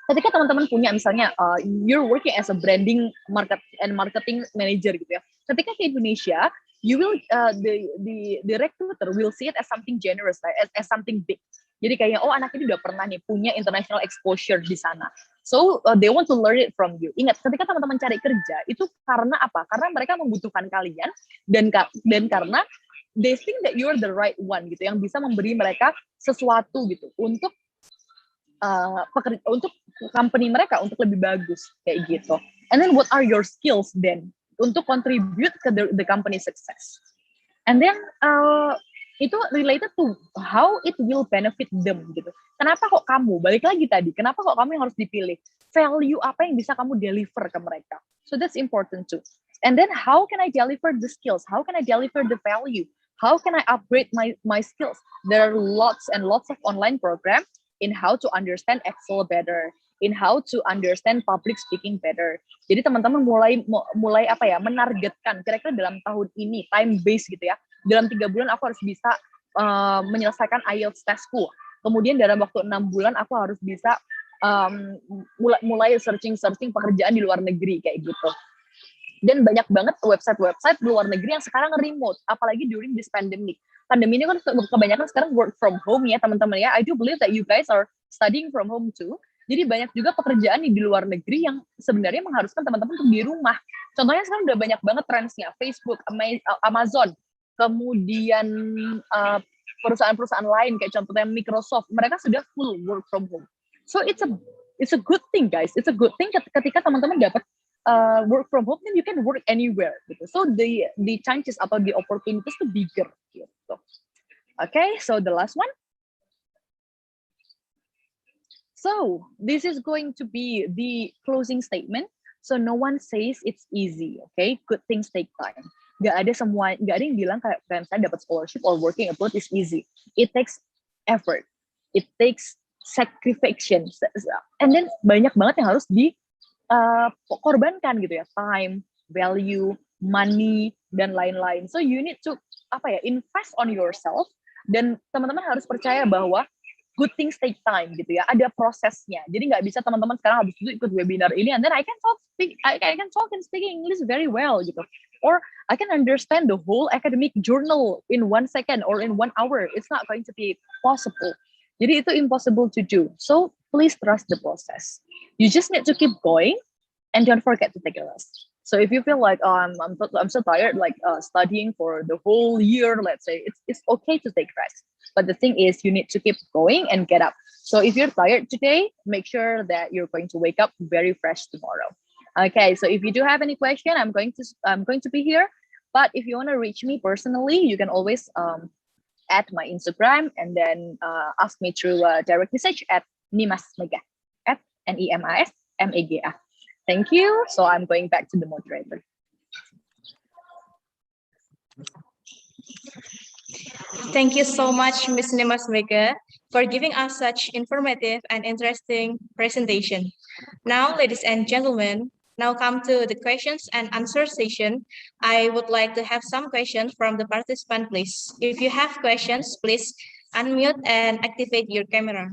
ketika teman-teman punya misalnya you're working as a branding marketing manager gitu ya. Ketika ke Indonesia, you will the recruiter will see it as something generous, right? as something big. Jadi kayak anak ini udah pernah nih punya international exposure di sana. So they want to learn it from you. Ingat, ketika teman-teman cari kerja itu karena apa? Karena mereka membutuhkan kalian dan karena they think that you're the right one gitu yang bisa memberi mereka sesuatu gitu untuk untuk company mereka untuk lebih bagus kayak gitu. And then what are your skills then untuk contribute ke the company success? And then itu related to how it will benefit them gitu. Kenapa kok kamu balik lagi tadi? Kenapa kok kamu yang harus dipilih? Value apa yang bisa kamu deliver ke mereka? So that's important too. And then how can I deliver the skills? How can I deliver the value? How can I upgrade my skills? There are lots and lots of online programs in how to understand Excel better, in how to understand public speaking better. Jadi teman-teman mulai apa ya, menargetkan kira-kira dalam tahun ini time based gitu ya. Dalam 3 bulan aku harus bisa menyelesaikan IELTS testku. Kemudian dalam waktu 6 bulan aku harus bisa mulai searching pekerjaan di luar negeri kayak gitu. Dan banyak banget website di luar negeri yang sekarang remote, apalagi during this pandemic. Pandemi ini kan kebanyakan sekarang work from home ya teman-teman ya. I do believe that you guys are studying from home too. Jadi banyak juga pekerjaan di luar negeri yang sebenarnya mengharuskan teman-teman untuk di rumah. Contohnya sekarang udah banyak banget trendsnya, Facebook, Amazon, kemudian perusahaan-perusahaan lain kayak contohnya Microsoft, mereka sudah full work from home. So it's a good thing guys. It's a good thing ketika teman-teman dapat work from home, then you can work anywhere gitu. So the chances atau the opportunities to bigger gitu. Okay, so the last one. So this is going to be the closing statement. So no one says it's easy, okay? Good things take time. Gak ada yang bilang kayak misalnya dapat scholarship or working abroad is easy. It takes effort. It takes sacrifice. And then banyak banget yang harus dikorbankan gitu ya. Time, value, money, dan lain-lain. So you need to invest on yourself. Dan teman-teman harus percaya bahwa good things take time gitu ya, ada prosesnya. Jadi nggak bisa teman-teman sekarang habis itu ikut webinar ini and then I can talk and speak English very well gitu, or I can understand the whole academic journal in 1 second or in 1 hour. It's not going to be possible. Jadi itu impossible to do. So please trust the process. You just need to keep going and don't forget to take a rest. So if you feel like I'm so tired, like studying for the whole year, let's say, it's okay to take rest. But the thing is, you need to keep going and get up. So if you're tired today, make sure that you're going to wake up very fresh tomorrow. Okay. So if you do have any question, I'm going to be here. But if you want to reach me personally, you can always add my Instagram and then ask me through direct message at Nimas Mega at NIMASMEGA. Thank you. So I'm going back to the moderator. Thank you so much, Ms. Nimas Mega, for giving us such informative and interesting presentation. Now, ladies and gentlemen, now come to the questions and answer session. I would like to have some questions from the participant, please. If you have questions, please unmute and activate your camera.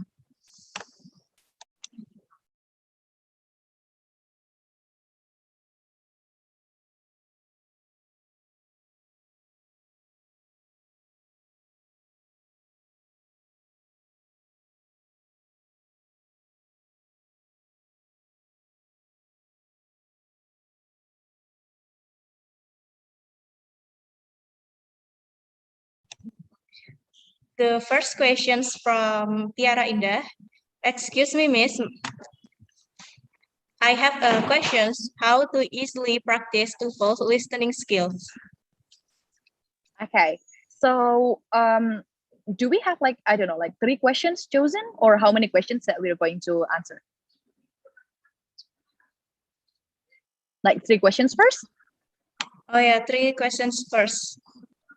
The first questions from Tiara Indah. Excuse me, Miss. I have questions. How to easily practice TOEFL listening skills? Okay. So do we have like 3 questions chosen, or how many questions that we're going to answer? Like 3 questions first? Oh yeah, 3 questions first.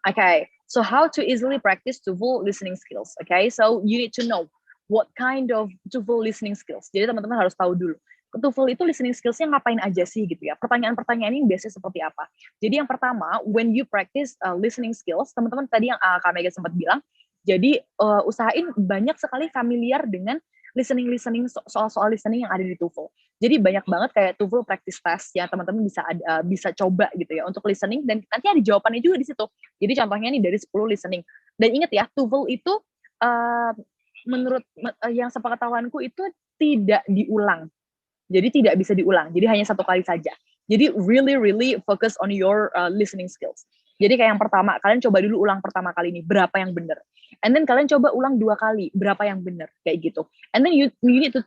Okay. So how to easily practice TOEFL listening skills? Okay. So you need to know what kind of TOEFL listening skills. Jadi teman-teman harus tahu dulu. TOEFL itu listening skills-nya ngapain aja sih gitu ya. Pertanyaan-pertanyaan ini biasanya seperti apa. Jadi yang pertama, when you practice listening skills, teman-teman tadi yang Kak Mega sempat bilang, jadi usahain banyak sekali familiar dengan listening soal listening yang ada di TOEFL. Jadi banyak banget kayak TOEFL practice test ya, teman-teman bisa coba gitu ya untuk listening, dan nanti ada jawabannya juga di situ. Jadi contohnya nih dari 10 listening. Dan ingat ya, TOEFL itu menurut yang sepengetahuanku itu tidak diulang. Jadi tidak bisa diulang. Jadi hanya 1 kali saja. Jadi really focus on your listening skills. Jadi kayak yang pertama, kalian coba dulu ulang pertama kali ini, berapa yang benar. And then kalian coba ulang 2 kali, berapa yang benar, kayak gitu. And then you need to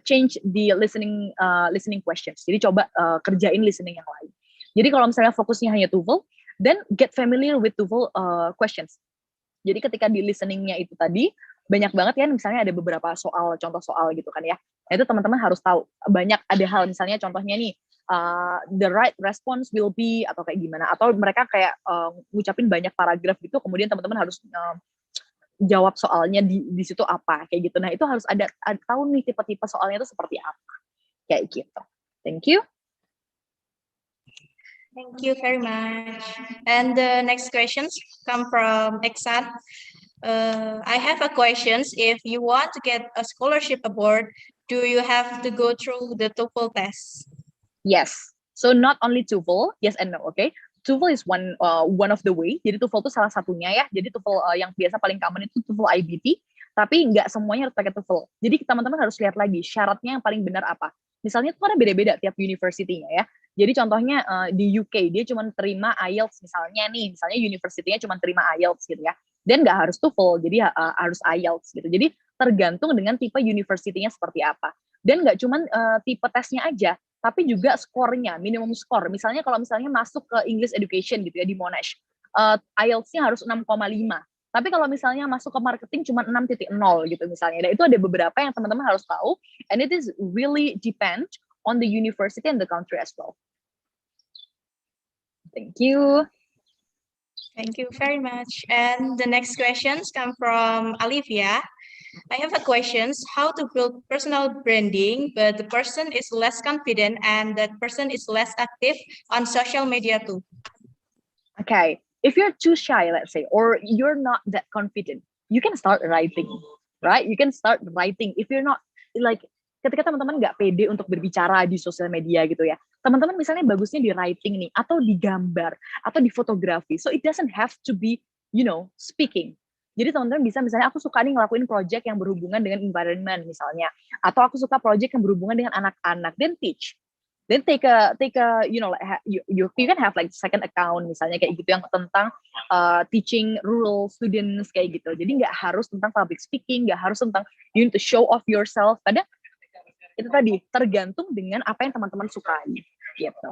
change the listening questions. Jadi coba kerjain listening yang lain. Jadi kalau misalnya fokusnya hanya TOEFL, then get familiar with TOEFL questions. Jadi ketika di listeningnya itu tadi, banyak banget kan misalnya ada beberapa contoh soal gitu kan ya. Nah, itu teman-teman harus tahu. Banyak ada hal misalnya contohnya nih, the right response will be atau kayak gimana, atau mereka kayak ngucapin banyak paragraf gitu, kemudian teman-teman harus jawab soalnya di situ apa kayak gitu. Nah, itu harus ada tahu nih tipe-tipe soalnya itu seperti apa kayak gitu. Thank you. Thank you very much. And the next questions come from Exat. I have a questions. If you want to get a scholarship abroad, do you have to go through the TOEFL test? Yes. So not only TOEFL, yes and no, okay? TOEFL is one of the way. Jadi TOEFL itu salah satunya ya. Jadi TOEFL yang biasa paling common itu TOEFL IBT, tapi nggak semuanya harus pakai TOEFL. Jadi teman-teman harus lihat lagi syaratnya yang paling benar apa. Misalnya itu ada beda-beda tiap university-nya ya. Jadi contohnya di UK dia cuma terima IELTS misalnya university-nya cuma terima IELTS gitu ya. Dan nggak harus TOEFL, jadi harus IELTS gitu. Jadi tergantung dengan tipe university-nya seperti apa. Dan nggak cuma tipe tesnya aja, tapi juga skornya, minimum skor. Misalnya kalau masuk ke English Education gitu ya di Monash, IELTS-nya harus 6,5. Tapi kalau misalnya masuk ke marketing cuma 6.0 gitu misalnya. Dan itu ada beberapa yang teman-teman harus tahu, and it is really depend on the university and the country as well. Thank you. Thank you very much. And the next questions come from Olivia. I have a questions how to build personal branding, but the person is less confident and that person is less active on social media too. Okay, if you're too shy, let's say, or you're not that confident, you can start writing, right? You can start writing. If you're not like, ketika teman-teman nggak pede untuk berbicara di sosial media gitu ya, teman-teman misalnya bagusnya di writing nih, atau di gambar, atau di fotografi. So it doesn't have to be, speaking. Jadi teman-teman bisa misalnya aku suka nih ngelakuin project yang berhubungan dengan environment misalnya, atau aku suka project yang berhubungan dengan anak-anak, then teach. Then take a like you can have like second account misalnya kayak gitu yang tentang teaching rural students kayak gitu. Jadi nggak harus tentang public speaking, nggak harus tentang you need to show off yourself. Padahal itu tadi tergantung dengan apa yang teman-teman sukai gitu.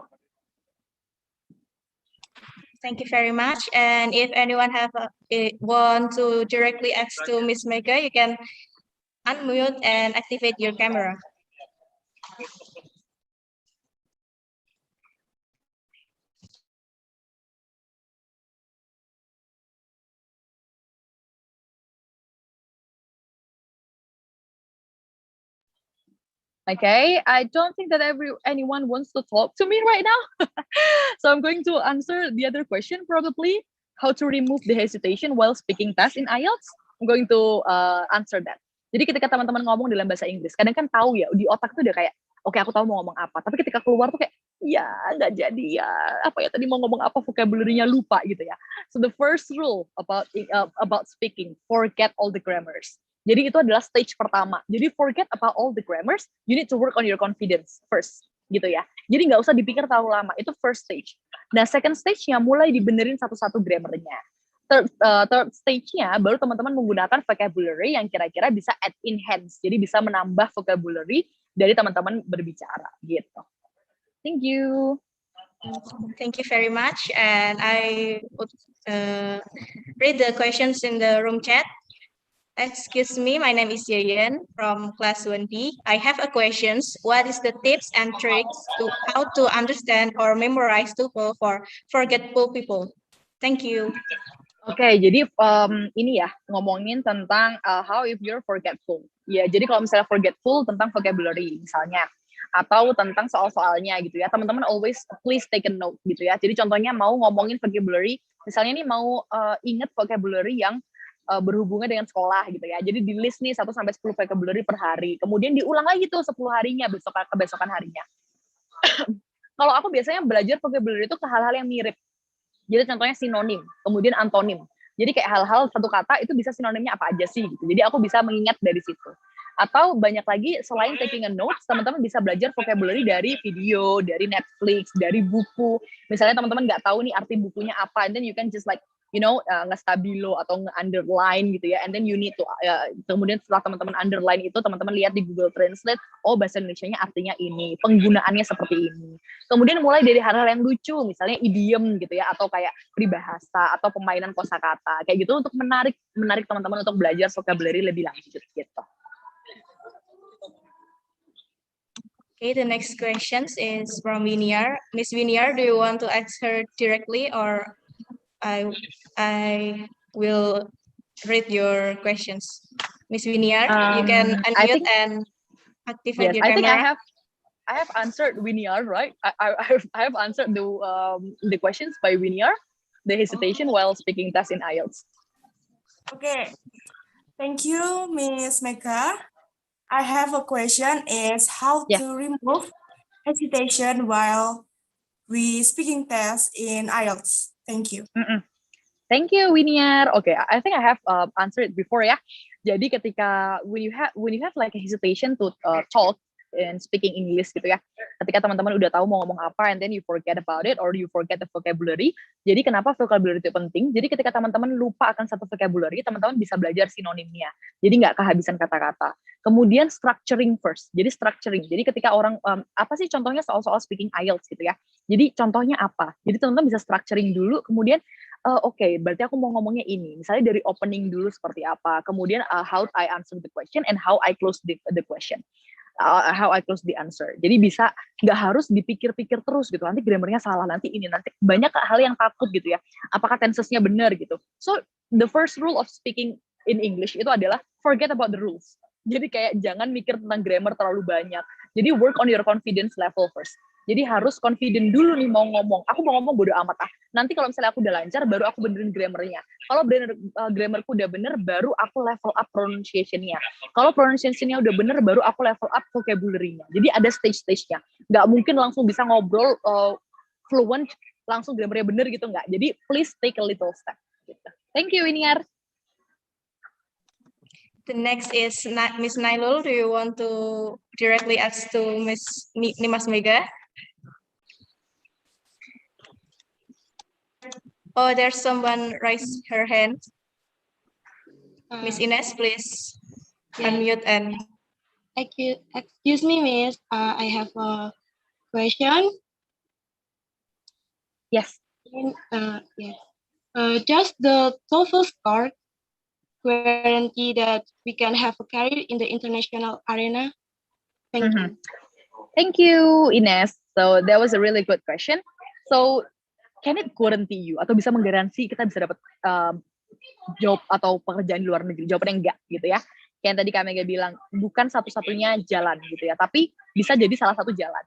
Thank you very much. And if anyone want to directly ask to Miss Mega, you can unmute and activate your camera. Okay, I don't think that anyone wants to talk to me right now. So I'm going to answer the other question probably. How to remove the hesitation while speaking test in IELTS? I'm going to answer that. Jadi ketika teman-teman ngomong dalam bahasa Inggris, kadang kan tahu ya, di otak tuh udah kayak, oke aku tahu mau ngomong apa. Tapi ketika keluar tuh kayak, ya nggak jadi ya, apa ya tadi mau ngomong apa, vocabulary-nya lupa gitu ya. So the first rule about speaking, forget all the grammars. Jadi itu adalah stage pertama. Jadi forget about all the grammars, you need to work on your confidence first, gitu ya. Jadi nggak usah dipikir terlalu lama, itu first stage. Nah, second stage-nya mulai dibenerin satu-satu grammarnya. Third stage-nya baru teman-teman menggunakan vocabulary yang kira-kira bisa add enhance, jadi bisa menambah vocabulary dari teman-teman berbicara, gitu. Thank you. Thank you very much. And I would read the questions in the room chat. Excuse me, my name is Yayan from class 1B. I have a questions. What is the tips and tricks to how to understand or memorize TOEFL for forgetful people? Thank you. Oke, jadi ini ya ngomongin tentang how if you're forgetful. Ya, jadi kalau misalnya forgetful tentang vocabulary misalnya, atau tentang soal-soalnya gitu ya, teman-teman always please take a note gitu ya. Jadi contohnya mau ngomongin vocabulary, misalnya nih mau inget vocabulary yang berhubungan dengan sekolah gitu ya. Jadi di list nih 1 sampai 10 vocabulary per hari. Kemudian diulang lagi tuh 10 harinya besokan harinya. Kalau aku biasanya belajar vocabulary itu ke hal-hal yang mirip. Jadi contohnya sinonim, kemudian antonim. Jadi kayak hal-hal satu kata itu bisa sinonimnya apa aja sih gitu. Jadi aku bisa mengingat dari situ. Atau banyak lagi selain taking a notes, teman-teman bisa belajar vocabulary dari video, dari Netflix, dari buku. Misalnya teman-teman nggak tahu nih arti bukunya apa, and then you can just like nge-stabilo atau nge-underline gitu ya, and then you need to kemudian setelah teman-teman underline itu, teman-teman lihat di Google Translate, oh bahasa Indonesianya artinya ini, penggunaannya seperti ini. Kemudian mulai dari hal-hal yang lucu, misalnya idiom gitu ya, atau kayak peribahasa atau pemainan kosakata kayak gitu untuk menarik teman-teman untuk belajar vocabulary lebih lanjut gitu. Okay, the next question is from Winiar. Miss Winiar, do you want to ask her directly or I will read your questions? Miss Winiar, you can unmute and activate your camera. I think I have answered Winiar, right? I have answered the questions by Winiar, the hesitation while speaking test in IELTS. Okay, thank you, Miss Mega. I have a question is how to remove hesitation while we speaking test in IELTS. Thank you. Thank you, Winiar. Okay, I think I have answered it before ya. Jadi ketika when you have like a hesitation to talk and speaking English gitu ya, ketika teman-teman udah tahu mau ngomong apa and then you forget about it or you forget the vocabulary. Jadi kenapa vocabulary itu penting? Jadi ketika teman-teman lupa akan satu vocabulary, teman-teman bisa belajar sinonimnya. Jadi nggak kehabisan kata-kata. Kemudian structuring first. Jadi structuring. Jadi ketika orang apa sih contohnya soal-soal speaking IELTS gitu ya. Jadi contohnya apa? Jadi teman-teman bisa structuring dulu, kemudian oke, berarti aku mau ngomongnya ini. Misalnya dari opening dulu seperti apa. Kemudian how I answer the question and how I close the question. how I close the answer. Jadi bisa nggak harus dipikir-pikir terus gitu. Nanti grammarnya salah, nanti ini, nanti banyak hal yang takut gitu ya. Apakah tensesnya benar gitu. So the first rule of speaking in English itu adalah forget about the rules. Jadi kayak jangan mikir tentang grammar terlalu banyak. Jadi work on your confidence level first. Jadi harus confident dulu nih mau ngomong. Aku mau ngomong bodo amat ah. Nanti kalau misalnya aku udah lancar, baru aku benerin grammarnya. Kalau grammarku udah bener, baru aku level up pronunciation-nya. Kalau pronunciation-nya udah bener, baru aku level up vocabulary-nya. Jadi ada stage-stage-nya. Nggak mungkin langsung bisa ngobrol fluent, langsung grammarnya bener gitu, nggak. Jadi please take a little step. Gitu. Thank you, Iniar. The next is Miss Nailul. Do you want to directly ask to Miss Nimas Mega? Oh, there's someone raised her hand. Miss Ines, please unmute and. Excuse me, Miss. I have a question. Yes. Yes. Does the TOEFL score guarantee that we can have a career in the international arena? Thank you. Thank you, Ines. So that was a really good question. So can it guarantee you atau bisa menggaransi kita bisa dapat job atau pekerjaan di luar negeri? Jawabannya enggak gitu ya. Kayak tadi Kak Mega bilang, bukan satu-satunya jalan gitu ya, tapi bisa jadi salah satu jalan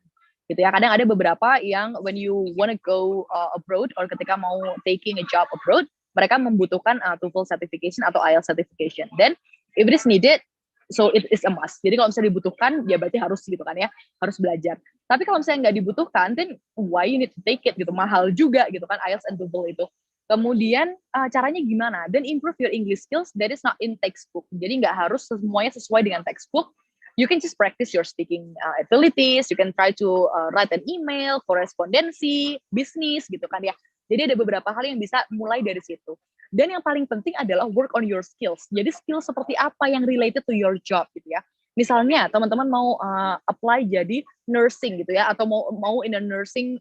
gitu ya. Kadang ada beberapa yang when you wanna go abroad or ketika mau taking a job abroad, mereka membutuhkan TOEFL certification atau IELTS certification. Then if it is needed, so it is a must. Jadi kalau misalnya dibutuhkan, ya berarti harus gitu kan ya, harus belajar. Tapi kalau misalnya nggak dibutuhkan, then why you need to take it gitu, mahal juga gitu kan IELTS and TOEFL itu. Kemudian caranya gimana? Then improve your English skills that is not in textbook. Jadi nggak harus semuanya sesuai dengan textbook. You can just practice your speaking abilities. You can try to write an email, korespondensi, bisnis gitu kan ya. Jadi ada beberapa hal yang bisa mulai dari situ. Dan yang paling penting adalah work on your skills. Jadi skill seperti apa yang related to your job gitu ya. Misalnya teman-teman mau apply jadi nursing gitu ya, atau mau in a nursing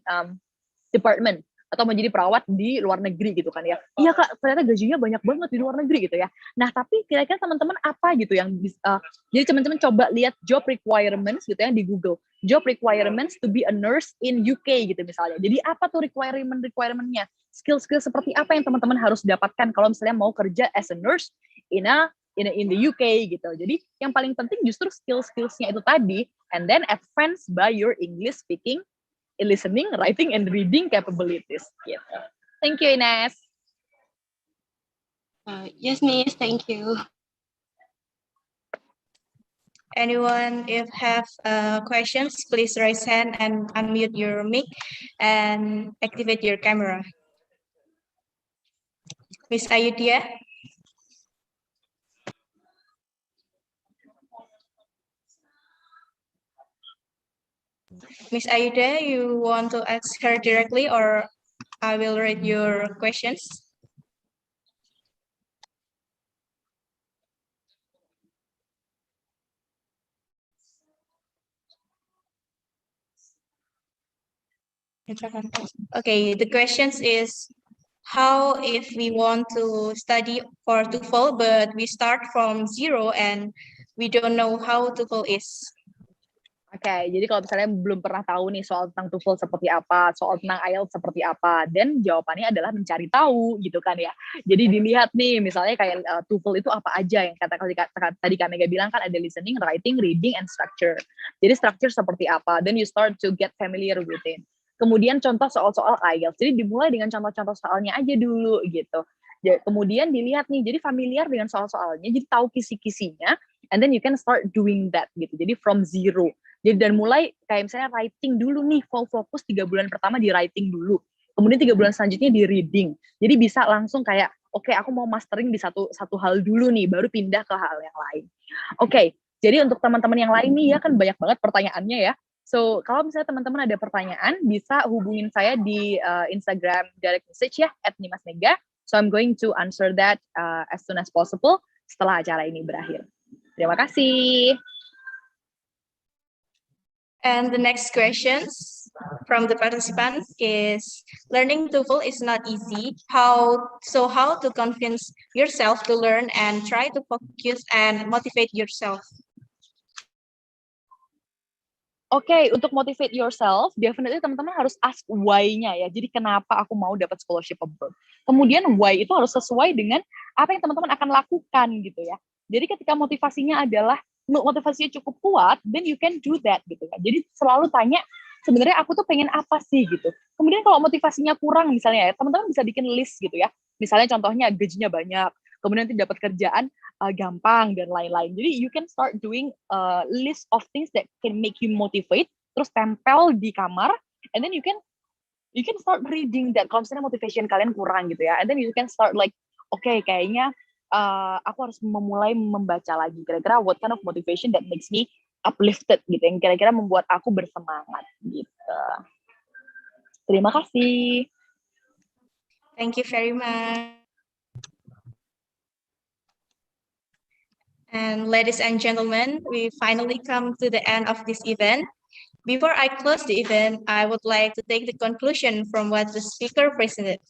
department, atau menjadi perawat di luar negeri gitu kan ya. Iya Kak, ternyata gajinya banyak banget di luar negeri gitu ya. Nah tapi kira-kira teman-teman apa gitu yang bisa, jadi teman-teman coba lihat job requirements gitu ya di Google. Job requirements to be a nurse in UK gitu misalnya. Jadi apa tuh requirement-nya? Skill-skill seperti apa yang teman-teman harus dapatkan kalau misalnya mau kerja as a nurse in the UK gitu. Jadi yang paling penting justru skill-skillsnya itu tadi, and then advance by your English speaking, listening, writing, and reading capabilities. Gitu. Thank you, Ines. Yes, Miss. Thank you. Anyone if have questions, please raise hand and unmute your mic and activate your camera. Miss Ayudhya. Miss Ayudhya, you want to ask her directly or I will read your questions? Okay, the questions is how if we want to study for TOEFL but we start from zero and we don't know how TOEFL is. Oke, jadi kalau misalnya belum pernah tahu nih soal tentang TOEFL seperti apa, soal tentang IELTS seperti apa, dan jawabannya adalah mencari tahu gitu kan ya. Jadi dilihat nih, misalnya kayak TOEFL itu apa aja yang tadi Kak Mega bilang kan ada listening, writing, reading, and structure. Jadi structure seperti apa, then you start to get familiar with it. Kemudian contoh soal-soal IELTS, jadi dimulai dengan contoh-contoh soalnya aja dulu gitu. Kemudian dilihat nih, jadi familiar dengan soal-soalnya, jadi tahu kisi-kisinya, and then you can start doing that gitu. Jadi from zero. Jadi dan mulai kayak misalnya writing dulu nih, fokus 3 bulan pertama di writing dulu. Kemudian 3 bulan selanjutnya di reading. Jadi bisa langsung kayak, oke, aku mau mastering di satu hal dulu nih, baru pindah ke hal yang lain. Oke, jadi untuk teman-teman yang lain nih ya kan banyak banget pertanyaannya ya. So, kalau misalnya teman-teman ada pertanyaan, bisa hubungin saya di Instagram direct message ya, @nimasmega. So, I'm going to answer that as soon as possible setelah acara ini berakhir. Terima kasih. And the next questions from the participants is, learning TOEFL is not easy. How to convince yourself to learn and try to focus and motivate yourself? Oke, untuk motivate yourself, definitely teman-teman harus ask why-nya ya. Jadi kenapa aku mau dapat scholarship abroad. Kemudian why itu harus sesuai dengan apa yang teman-teman akan lakukan gitu ya. Jadi ketika motivasinya adalah motivasinya cukup kuat, then you can do that gitu ya. Jadi selalu tanya sebenarnya aku tuh pengen apa sih gitu. Kemudian kalau motivasinya kurang misalnya ya, teman-teman bisa bikin list gitu ya. Misalnya contohnya gajinya banyak, kemudian nanti dapat kerjaan gampang dan lain-lain. Jadi you can start doing a list of things that can make you motivate, terus tempel di kamar, and then you can start reading that. Kalau misalnya motivation kalian kurang gitu ya, and then you can start like, okay, kayaknya aku harus memulai membaca lagi. Kira-kira what kind of motivation that makes me uplifted gitu, yang kira-kira membuat aku bersemangat gitu. Terima kasih. Thank you very much. And ladies and gentlemen, we finally come to the end of this event. Before I close the event, I would like to take the conclusion from what the speaker presented.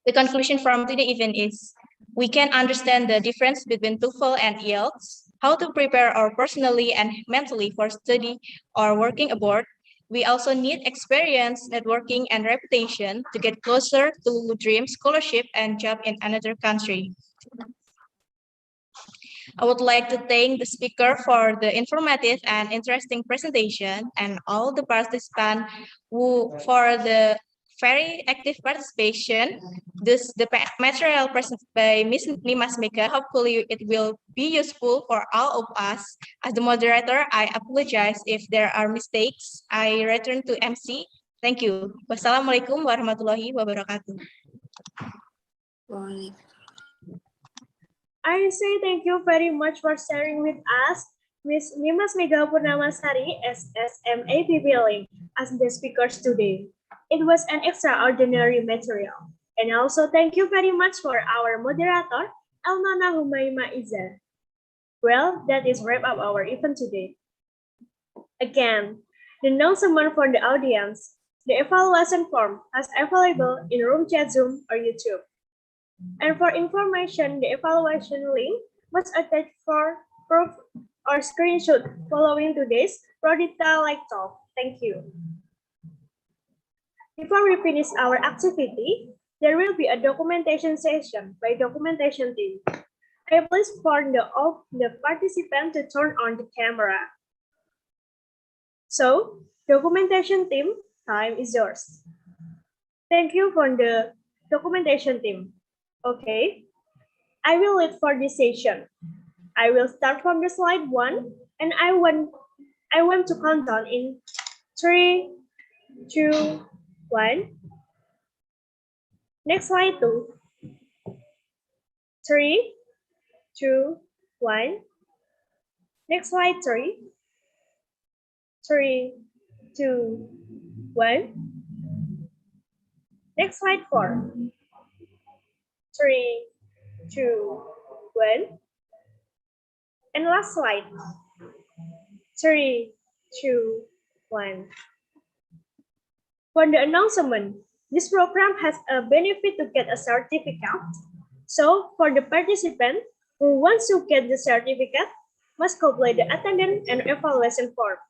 The conclusion from today's event is, we can understand the difference between TOEFL and IELTS, how to prepare our personally and mentally for study or working abroad. We also need experience, networking, and reputation to get closer to dream scholarship and job in another country. I would like to thank the speaker for the informative and interesting presentation and all the participants for the very active participation. The material presented by Ms. Nimas Meka, hopefully it will be useful for all of us. As the moderator, I apologize if there are mistakes. I return to MC. Thank you. Wassalamualaikum warahmatullahi wabarakatuh. I say thank you very much for sharing with us Ms. Nimas Mega Purmasari, SSMA PPLM, as the speakers today. It was an extraordinary material. And also thank you very much for our moderator, Elnana Humayma Iza. Well, that is wrap up our event today. Again, the announcement for the audience. The evaluation form is available in room chat, Zoom, or YouTube. And for information, the evaluation link was attached for proof or screenshot following today's Prodita live talk. Thank you. Before we finish our activity, there will be a documentation session by documentation team. I please warn the participant to turn on the camera. So, documentation team, time is yours. Thank you for the documentation team. Okay, I will lead for this session. I will start from the slide 1, and I want to count down in 3, 2, 1. Next slide 2. 3, 2, 1. Next slide 3. 3, 2, 1. Next slide 4. 3, 2, 1. And last slide. 3, 2, 1. For the announcement, this program has a benefit to get a certificate. So for the participant who wants to get the certificate, must complete the attendance and evaluation form.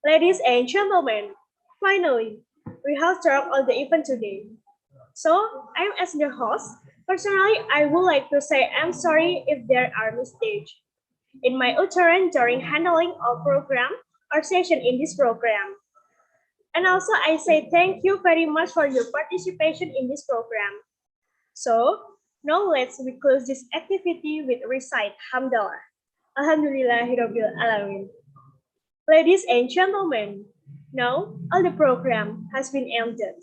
Ladies and gentlemen, finally, we have talked all the event today. So, I'm as the host. Personally, I would like to say I'm sorry if there are mistakes in my utterance during handling our program or session in this program. And also, I say thank you very much for your participation in this program. So, now let's close this activity with recite Hamdalah. Alhamdulillahirabbil alamin. Ladies and gentlemen, now all the program has been ended.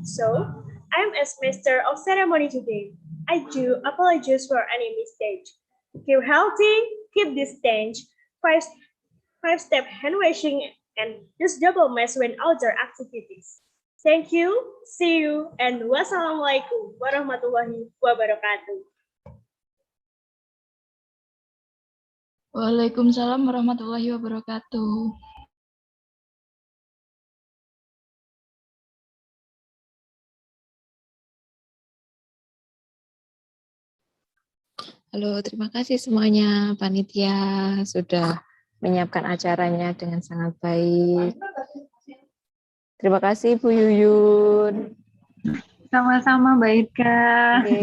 So, I'm as master of ceremony today. I do apologize for any mistake. Keep healthy, keep distance, five-step hand washing, and use double mask when outdoor activities. Thank you, see you, and wassalamualaikum warahmatullahi wabarakatuh. Waalaikumsalam warahmatullahi wabarakatuh. Halo, terima kasih semuanya panitia sudah menyiapkan acaranya dengan sangat baik. Terima kasih Bu Yuyun. Sama-sama Mbak Ika. Oke.